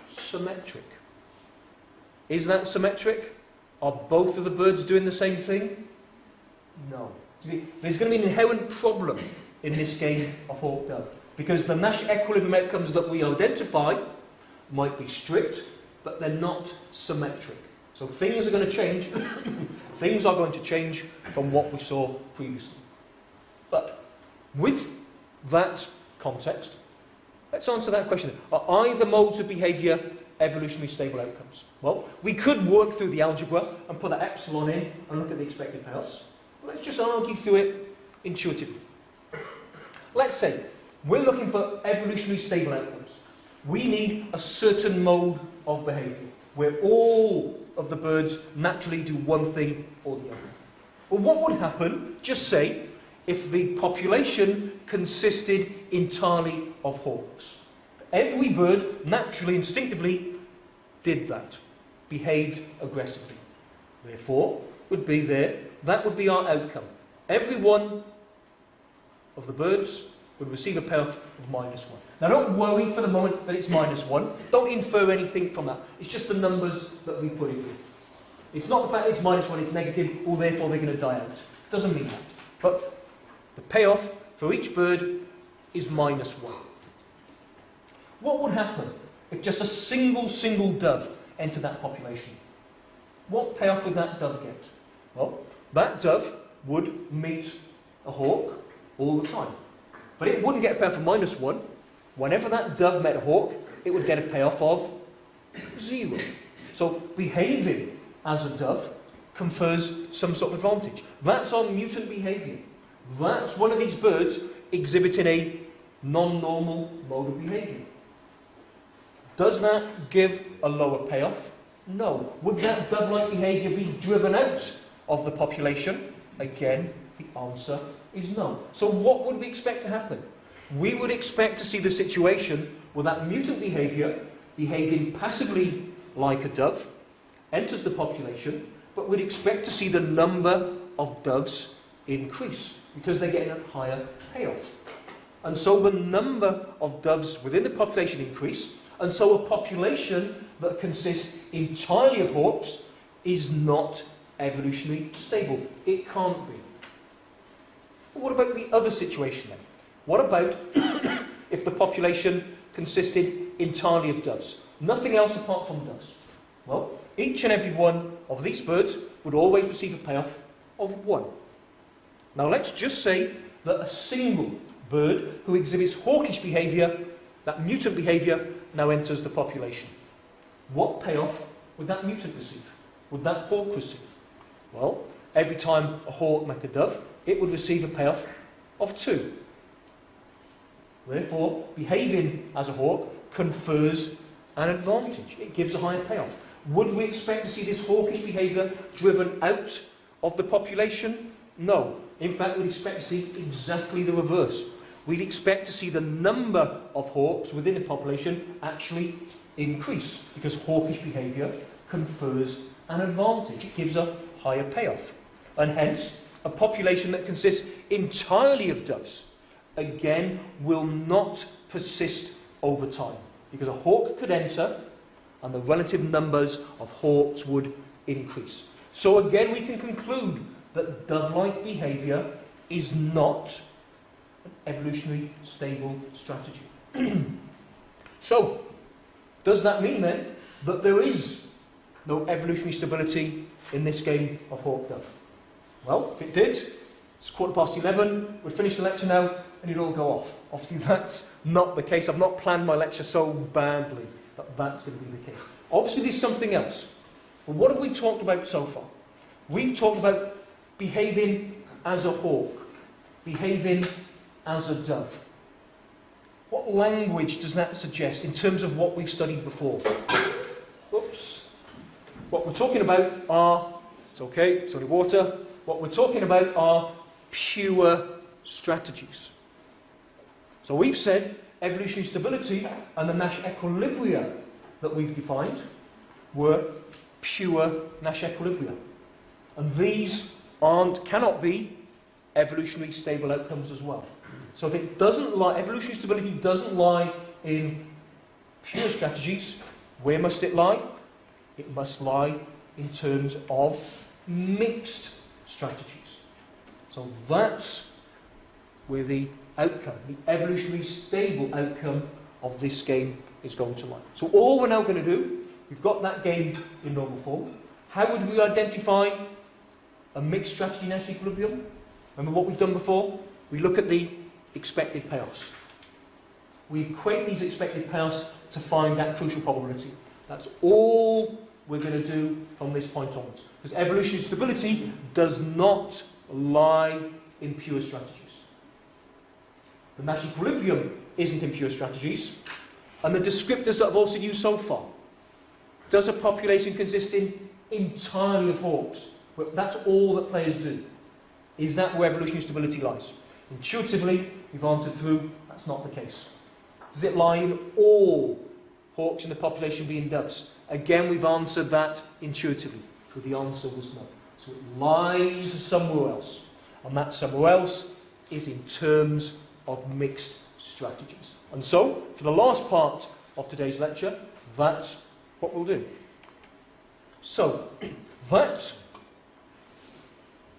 symmetric. Is that symmetric? Are both of the birds doing the same thing? No. There's going to be an inherent problem in this game of hawk-dove, because the Nash equilibrium outcomes that we identify might be strict, but they're not symmetric. So things are going to change. Things are going to change from what we saw previously. But with that context, let's answer that question. Are either modes of behaviour evolutionary stable outcomes? Well, we could work through the algebra and put that epsilon in and look at the expected payoffs. Let's just argue through it intuitively. Let's say we're looking for evolutionary stable outcomes. We need a certain mode of behaviour where all of the birds naturally do one thing or the other. Well, what would happen, just say, if the population consisted entirely of hawks? Every bird naturally, instinctively did that, behaved aggressively. Therefore, that would be our outcome. Every one of the birds would receive a payoff of -1. Now don't worry for the moment that it's -1. Don't infer anything from that. It's just the numbers that we put in here. It's not the fact that it's -1, it's negative, or therefore they're going to die out. Doesn't mean that. But the payoff for each bird is -1. What would happen if just a single dove entered that population? What payoff would that dove get? Well, that dove would meet a hawk all the time. But it wouldn't get a payoff of -1. Whenever that dove met a hawk, it would get a payoff of 0. So behaving as a dove confers some sort of advantage. That's our mutant behaviour. That's one of these birds exhibiting a non-normal mode of behaviour. Does that give a lower payoff? No. Would that dove-like behaviour be driven out of the population? Again, the answer is no. So what would we expect to happen? We would expect to see the situation where that mutant behaviour, behaving passively like a dove, enters the population, but we'd expect to see the number of doves increase because they're getting a higher payoff. And so the number of doves within the population increase, and so a population that consists entirely of hawks is not evolutionarily stable. It can't be. But what about the other situation then? What about if the population consisted entirely of doves? Nothing else apart from doves. Well, each and every one of these birds would always receive a payoff of 1. Now let's just say that a single bird who exhibits hawkish behaviour, that mutant behaviour, now enters the population. What payoff would that mutant receive? Would that hawk receive? Well, every time a hawk met a dove, it would receive a payoff of 2. Therefore, behaving as a hawk confers an advantage. It gives a higher payoff. Would we expect to see this hawkish behaviour driven out of the population? No. In fact, we'd expect to see exactly the reverse. We'd expect to see the number of hawks within the population actually increase because hawkish behaviour confers an advantage. It gives a higher payoff. And hence, a population that consists entirely of doves, again, will not persist over time because a hawk could enter and the relative numbers of hawks would increase. So again, we can conclude that dove-like behaviour is not an evolutionary stable strategy. So, does that mean then that there is no evolutionary stability in this game of hawk-dove? Well, if it did, it's 11:15, we'd finish the lecture now and it'd all go off. Obviously that's not the case. I've not planned my lecture so badly that that's going to be the case. Obviously there's something else. But what have we talked about so far? We've talked about behaving as a hawk, behaving as a dove. What language does that suggest in terms of what we've studied before? Oops. What we're talking about are, it's okay, it's only water. What we're talking about are pure strategies. So we've said evolutionary stability and the Nash equilibria that we've defined were pure Nash equilibria. And these cannot be evolutionary stable outcomes as well. So if it doesn't lie, evolutionary stability doesn't lie in pure strategies, where must it lie? It must lie in terms of mixed strategies. So that's where the outcome, the evolutionary stable outcome of this game is going to lie. So all we're now going to do, we've got that game in normal form. How would we identify a mixed strategy Nash equilibrium? Remember what we've done before? We look at the expected payoffs. We equate these expected payoffs to find that crucial probability. That's all we're going to do from this point onwards. Because evolutionary stability does not lie in pure strategies. The Nash equilibrium isn't in pure strategies. And the descriptors that I've also used so far. Does a population consist entirely of hawks? Well, that's all that players do. Is that where evolutionary stability lies? Intuitively, we've answered through, that's not the case. Does it lie in all hawks in the population being doves? Again, we've answered that intuitively, because the answer was no. So it lies somewhere else. And that somewhere else is in terms of mixed strategies. And so, for the last part of today's lecture, that's what we'll do. So, that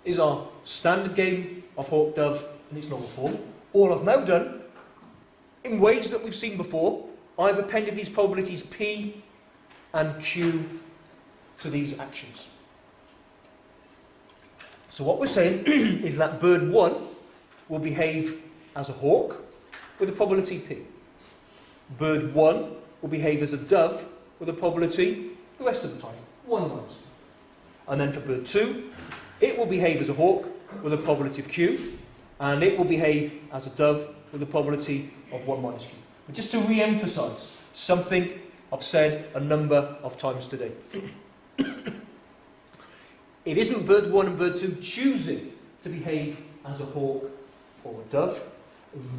is our standard game of hawk-dove in its normal form. All I've now done, in ways that we've seen before, I've appended these probabilities P and Q to these actions. So what we're saying is that bird 1 will behave as a hawk with a probability P. Bird 1 will behave as a dove with a probability, the rest of the time, 1 minus. And then for bird 2, it will behave as a hawk with a probability of Q, and it will behave as a dove with a probability of 1 minus Q. But just to re-emphasise something I've said a number of times today. It isn't bird 1 and bird 2 choosing to behave as a hawk or a dove.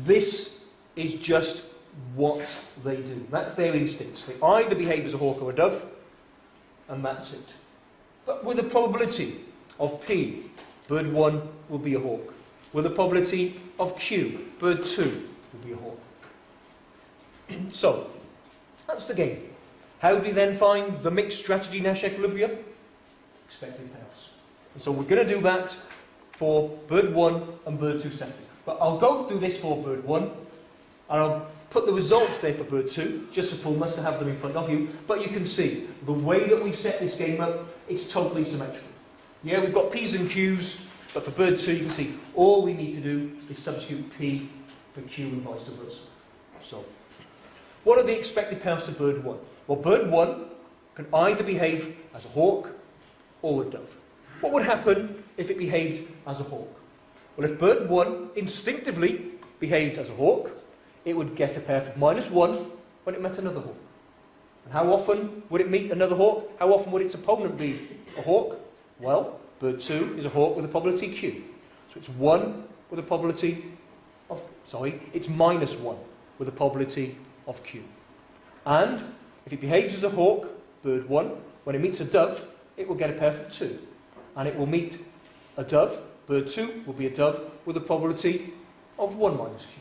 This is just what they do. That's their instincts. They either behave as a hawk or a dove, and that's it. But with a probability of P, bird 1 will be a hawk. With a probability of Q, bird 2 will be a hawk. So, that's the game. How do we then find the mixed strategy Nash equilibrium? Expected payoffs. And so we're going to do that for bird 1 and bird 2 separately. But I'll go through this for bird 1, and I'll put the results there for bird 2, just for fullness to have them in front of you. But you can see, the way that we've set this game up, it's totally symmetrical. Yeah, we've got P's and Q's, but for bird 2 you can see, all we need to do is substitute P for Q and vice versa. So, what are the expected payoffs of bird 1? Well, bird 1 can either behave as a hawk or a dove. What would happen if it behaved as a hawk? Well, if bird 1 instinctively behaved as a hawk, it would get a payoff of -1 when it met another hawk. And how often would it meet another hawk? How often would its opponent be a hawk? Well, bird 2 is a hawk with a probability Q. So it's 1 with a probability of, it's -1 with a probability of Q. And if it behaves as a hawk, bird 1, when it meets a dove, it will get a payoff of 2. And it will meet a dove, bird 2 will be a dove with a probability of 1 minus Q.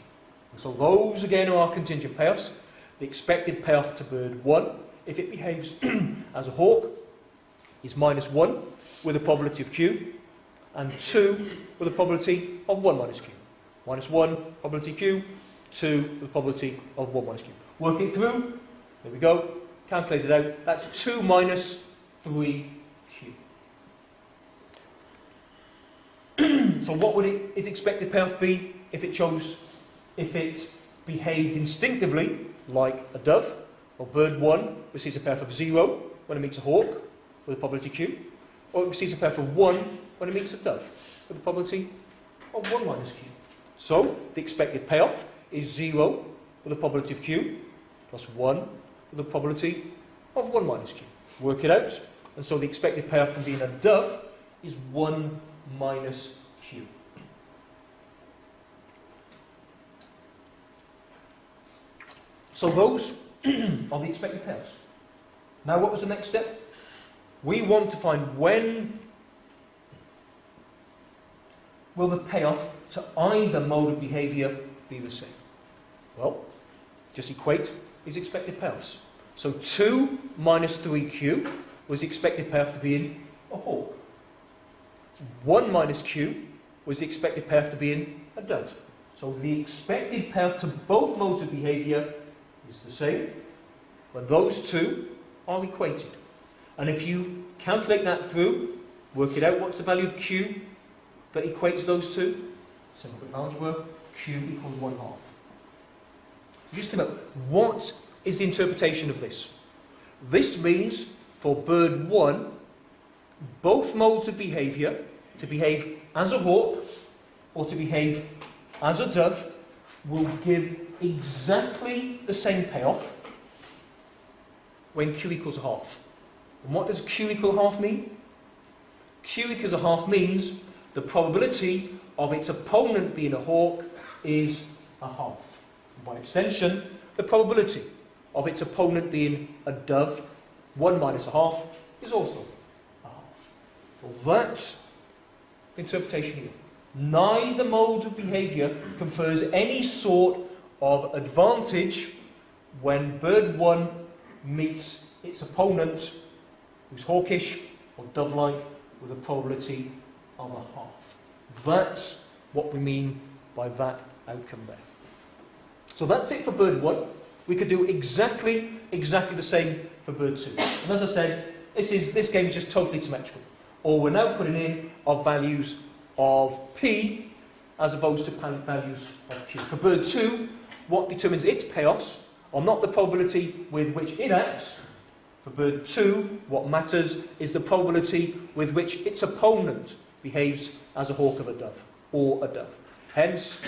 And so those again are our contingent payoffs. The expected payoff to bird 1, if it behaves as a hawk, is -1 with a probability of Q, and 2 with a probability of 1 minus Q. -1 probability Q, 2 with a probability of 1 minus Q. Work it through, there we go, calculate it out, that's 2 minus 3Q. So what would its expected payoff be if it behaved instinctively like a dove? Well, bird 1 receives a payoff of 0 when it meets a hawk with a probability Q, or it receives a payoff of 1 when it meets a dove with a probability of 1 minus Q. So the expected payoff is 0 with a probability of Q plus 1 with a probability of 1 minus Q. Work it out, and so the expected payoff from being a dove is 1 minus Q. So those are the expected payoffs. Now what was the next step? We want to find when will the payoff to either mode of behaviour be the same. Well, just equate these expected payoffs. So 2 minus 3Q was the expected payoff to be in a hawk. 1 minus Q was the expected payoff to be in a dove. So the expected payoff to both modes of behaviour is the same when those two are equated. And if you calculate that through, work it out, what's the value of Q that equates those two? Simple bit of algebra, Q equals 1/2. Just think about, what is the interpretation of this? This means, for bird 1, both modes of behaviour, to behave as a hawk or to behave as a dove, will give exactly the same payoff when Q equals 1/2. And what does Q equal 1/2 mean? Q equals 1/2 means the probability of its opponent being a hawk is 1/2. And by extension, the probability of its opponent being a dove, 1 minus 1/2, is also 1/2. So that's the interpretation here. Neither mode of behaviour confers any sort of advantage when bird 1 meets its opponent, who's hawkish or dove-like, with a probability of 1/2. That's what we mean by that outcome there. So that's it for bird 1. We could do exactly the same for bird 2. And as I said, this game is just totally symmetrical. All we're now putting in are values of P as opposed to values of Q. For bird 2, what determines its payoffs are not the probability with which it acts. For bird 2, what matters is the probability with which its opponent behaves as a hawk of a dove, or a dove. Hence,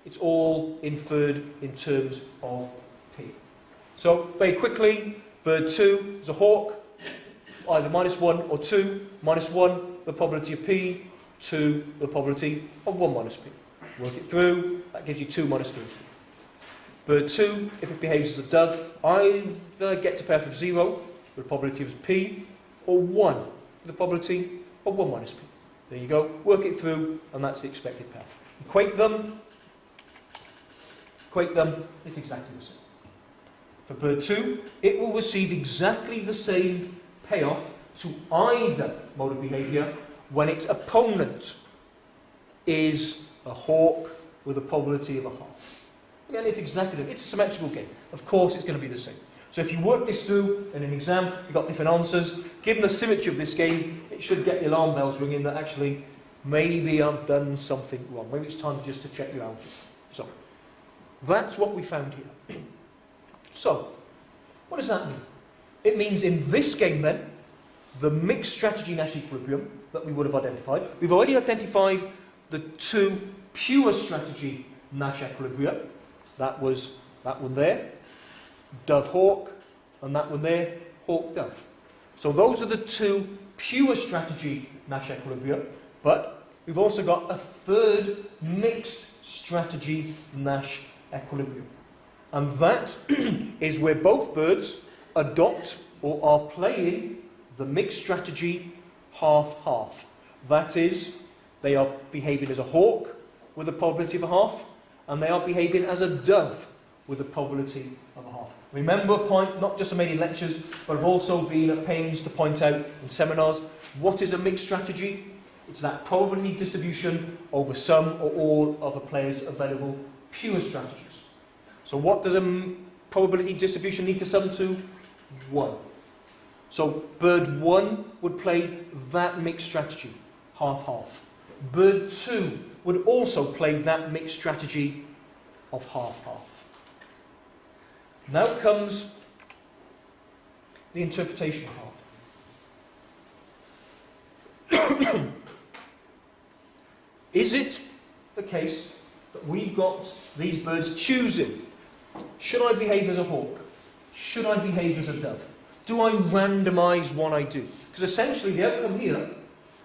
it's all inferred in terms of P. So, very quickly, bird 2 is a hawk, either -1 or 2. -1, the probability of P. 2, the probability of 1 minus P. Work it through, that gives you 2 minus 3. Bird 2, if it behaves as a dove, either gets a payoff of 0, with the probability of P, or 1, with the probability of 1 minus P. There you go, work it through, and that's the expected payoff. Equate them, it's exactly the same. For bird 2, it will receive exactly the same payoff to either mode of behaviour when its opponent is a hawk with a probability of 1/2. Again, it's exactly the same. It's a symmetrical game. Of course, it's going to be the same. So if you work this through in an exam, you've got different answers. Given the symmetry of this game, it should get the alarm bells ringing that actually maybe I've done something wrong. Maybe it's time just to check your algebra. So that's what we found here. So what does that mean? It means in this game then, the mixed strategy Nash equilibrium that we would have identified. We've already identified the 2 pure strategy Nash equilibria. That was that one there, dove-hawk, and that one there, hawk-dove. So those are the 2 pure strategy Nash equilibria, but we've also got a 3rd mixed strategy Nash equilibrium. And that is where both birds adopt or are playing the mixed strategy half-half. That is, they are behaving as a hawk with a probability of 1/2, and they are behaving as a dove with a probability of 1/2. Remember a point, not just I made in lectures, but I've also been at pains to point out in seminars, what is a mixed strategy? It's that probability distribution over some or all of a player's available pure strategies. So what does a probability distribution need to sum to? 1. So bird 1 would play that mixed strategy, half-half. Bird 2 would also play that mixed strategy of half-half. Now comes the interpretation part. Is it the case that we've got these birds choosing, should I behave as a hawk? Should I behave as a dove? Do I randomise what I do? Because essentially the outcome here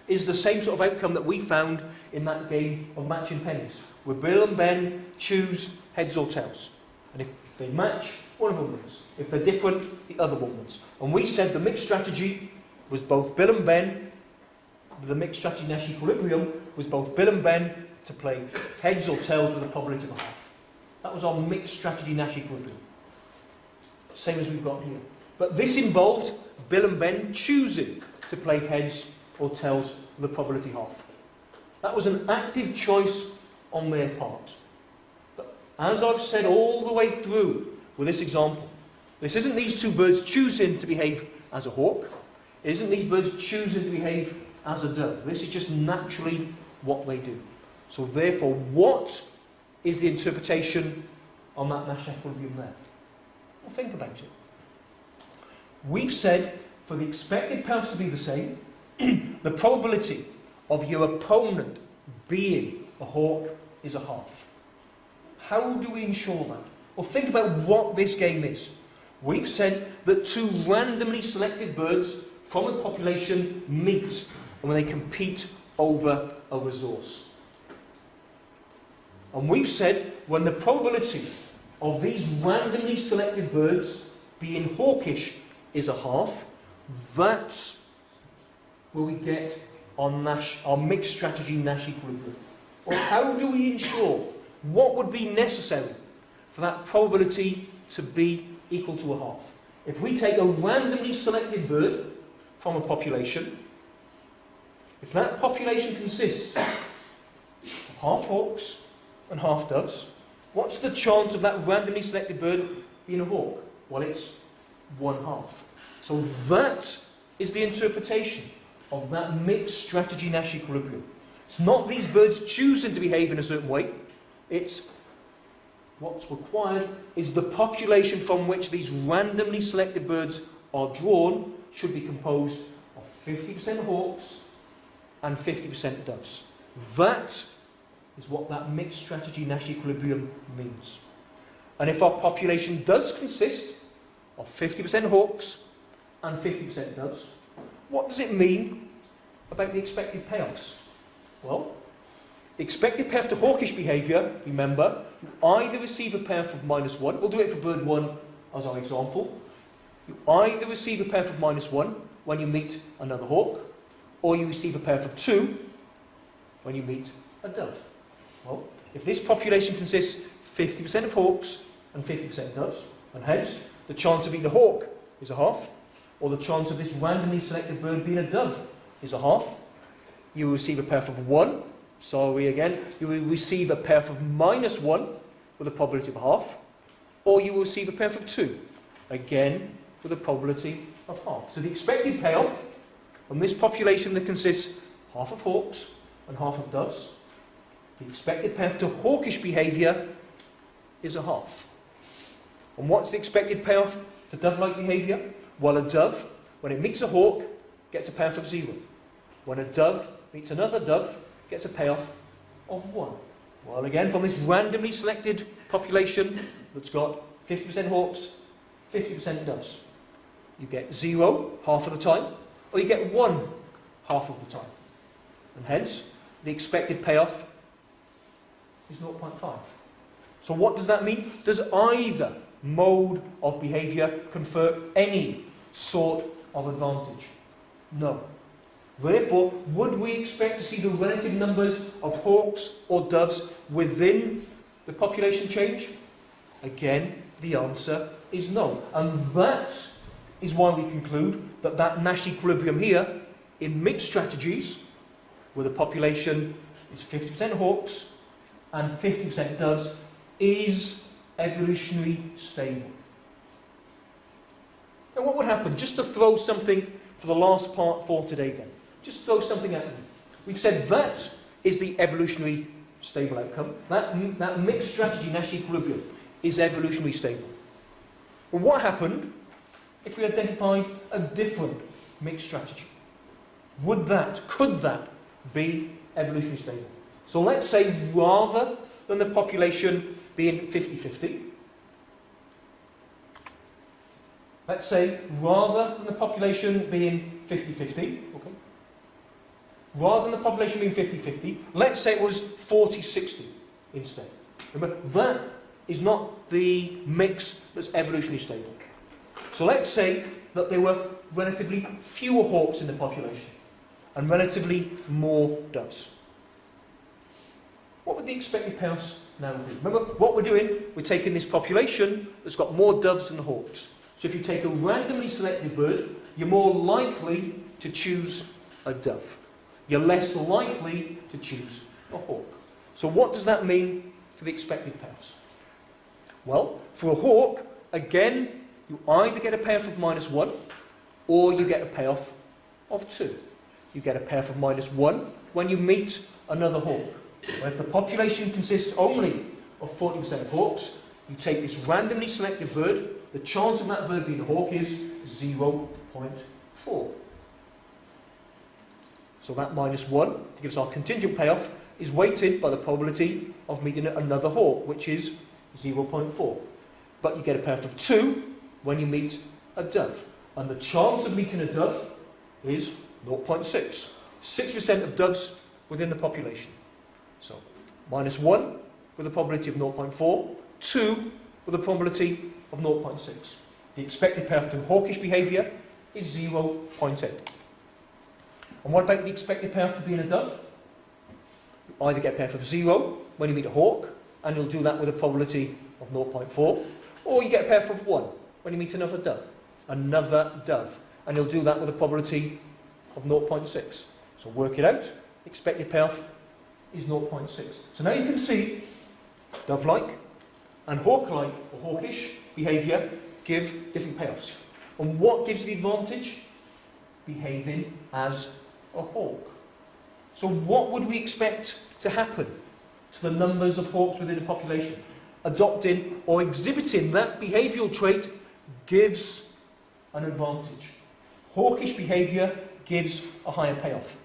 is the same sort of outcome that we found in that game of matching pennies, where Bill and Ben choose heads or tails. And if they match, one of them wins. If they're different, the other one wins. And we said the mixed strategy was both Bill and Ben, the mixed strategy Nash equilibrium was both Bill and Ben to play heads or tails with a probability of 1/2. That was our mixed strategy Nash equilibrium. Same as we've got here. But this involved Bill and Ben choosing to play heads or tails with a probability 1/2. That was an active choice on their part. But as I've said all the way through with this example, this isn't these 2 birds choosing to behave as a hawk. Isn't these birds choosing to behave as a dove? This is just naturally what they do. So therefore, what is the interpretation on that Nash equilibrium there? Well, think about it. We've said for the expected payoffs to be the same, the probability of your opponent being a hawk is a half. How do we ensure that? Well, think about what this game is. We've said that two randomly selected birds from a population meet when they compete over a resource. And we've said when the probability of these randomly selected birds being hawkish is a half, that's where we get our mixed strategy Nash equilibrium. Or how do we ensure what would be necessary for that probability to be equal to a half? If we take a randomly selected bird from a population, if that population consists of half hawks and half doves, what's the chance of that randomly selected bird being a hawk? Well, it's 1/2. So that is the interpretation of that mixed strategy Nash equilibrium. It's not these birds choosing to behave in a certain way. It's what's required is the population from which these randomly selected birds are drawn should be composed of 50% hawks and 50% doves. That is what that mixed strategy Nash equilibrium means. And if our population does consist of 50% hawks and 50% doves, what does it mean about the expected payoffs? Well, the expected payoff to hawkish behaviour, remember, you either receive a payoff of -1, we'll do it for bird 1 as our example, you either receive a payoff of -1 when you meet another hawk, or you receive a payoff of 2 when you meet a dove. Well, if this population consists 50% of hawks and 50% doves, and hence the chance of being a hawk is a half, or the chance of this randomly selected bird being a dove is a half, you will receive a payoff of 1. Sorry again, you will receive a payoff of -1 with a probability of a half, or you will receive a payoff of 2, again with a probability of half. So the expected payoff from this population that consists half of hawks and half of doves, the expected payoff to hawkish behaviour is a half. And what's the expected payoff to dove-like behaviour? Well, a dove, when it meets a hawk, gets a payoff of 0. When a dove meets another dove, gets a payoff of 1. Well, again, from this randomly selected population that's got 50% hawks, 50% doves, you get 0 half of the time, or you get 1 half of the time. And hence, the expected payoff is 0.5. So what does that mean? Does either mode of behaviour confer any sort of advantage? No. Therefore, would we expect to see the relative numbers of hawks or doves within the population change? Again, the answer is no. And that is why we conclude that that Nash equilibrium here, in mixed strategies, where the population is 50% hawks and 50% doves, is evolutionary stable. Now what would happen, just to throw something for the last part for today then, just throw something at you. We've said that is the evolutionary stable outcome. That mixed strategy Nash equilibrium is evolutionary stable. Well, what happened if we identified a different mixed strategy? Could that be evolutionary stable? So let's say rather than the population being 50-50, let's say rather than the population being 50-50, okay, rather than the population being 50-50, let's say it was 40-60 instead. Remember, that is not the mix that's evolutionary stable. So let's say that there were relatively fewer hawks in the population and relatively more doves. What would the expected payoffs now be? Remember, what we're doing, we're taking this population that's got more doves than hawks. So if you take a randomly selected bird, you're more likely to choose a dove. You're less likely to choose a hawk. So what does that mean for the expected payoffs? Well, for a hawk, again, you either get a payoff of -1 or you get a payoff of 2. You get a payoff of -1 when you meet another hawk. Well, if the population consists only of 40% of hawks, you take this randomly selected bird, the chance of that bird being a hawk is 0.4. So that -1, to give us our contingent payoff, is weighted by the probability of meeting another hawk, which is 0.4. But you get a payoff of 2 when you meet a dove. And the chance of meeting a dove is 0.6. 6% of doves within the population. So, -1 with a probability of 0.4, 2 with a probability of 0.6. The expected payoff to hawkish behaviour is 0.8. And what about the expected payoff to being a dove? You either get a payoff of 0 when you meet a hawk, and you'll do that with a probability of 0.4, or you get a payoff of 1 when you meet another dove. And you'll do that with a probability of 0.6. So work it out. Expected payoff is 0.6. So now you can see dove-like and hawk-like or hawkish behaviour give different payoffs. And what gives the advantage? Behaving as a hawk. So what would we expect to happen to the numbers of hawks within the population? Adopting or exhibiting that behavioural trait gives an advantage. Hawkish behaviour gives a higher payoff.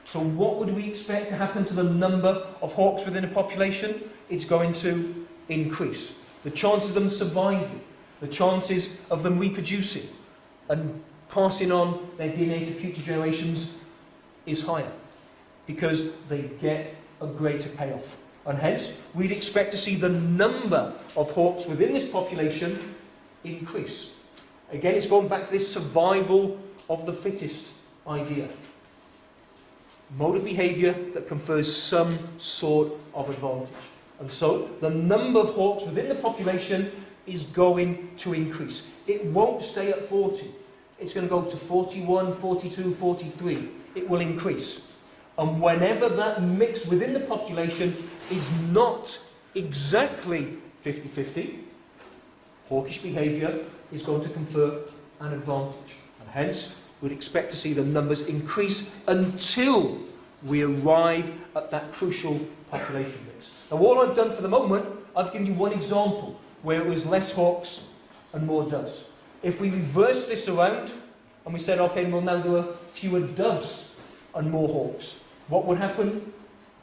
So what would we expect to happen to the number of hawks within a population? It's going to increase. The chances of them surviving, the chances of them reproducing and passing on their DNA to future generations is higher because they get a greater payoff. And hence, we'd expect to see the number of hawks within this population increase. Again, it's going back to this survival of the fittest idea. Mode of behaviour that confers some sort of advantage. And so, the number of hawks within the population is going to increase. It won't stay at 40. It's going to go to 41, 42, 43. It will increase. And whenever that mix within the population is not exactly 50-50, hawkish behaviour is going to confer an advantage. And hence, we'd expect to see the numbers increase until we arrive at that crucial population mix. Now, all I've done for the moment, I've given you one example where it was less hawks and more doves. If we reverse this around and we said, okay, we'll now do fewer doves and more hawks, what would happen?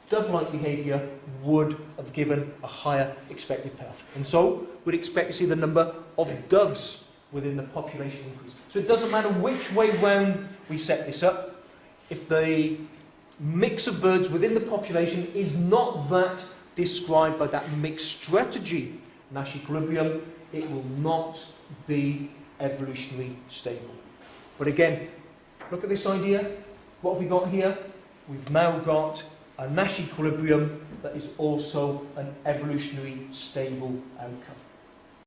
Dove-like behaviour would have given a higher expected payoff. And so, we'd expect to see the number of doves within the population increase. So it doesn't matter which way round we set this up. If the mix of birds within the population is not that described by that mixed strategy, Nash equilibrium, it will not be evolutionary stable. But again, look at this idea. What have we got here? We've now got a Nash equilibrium that is also an evolutionary stable outcome.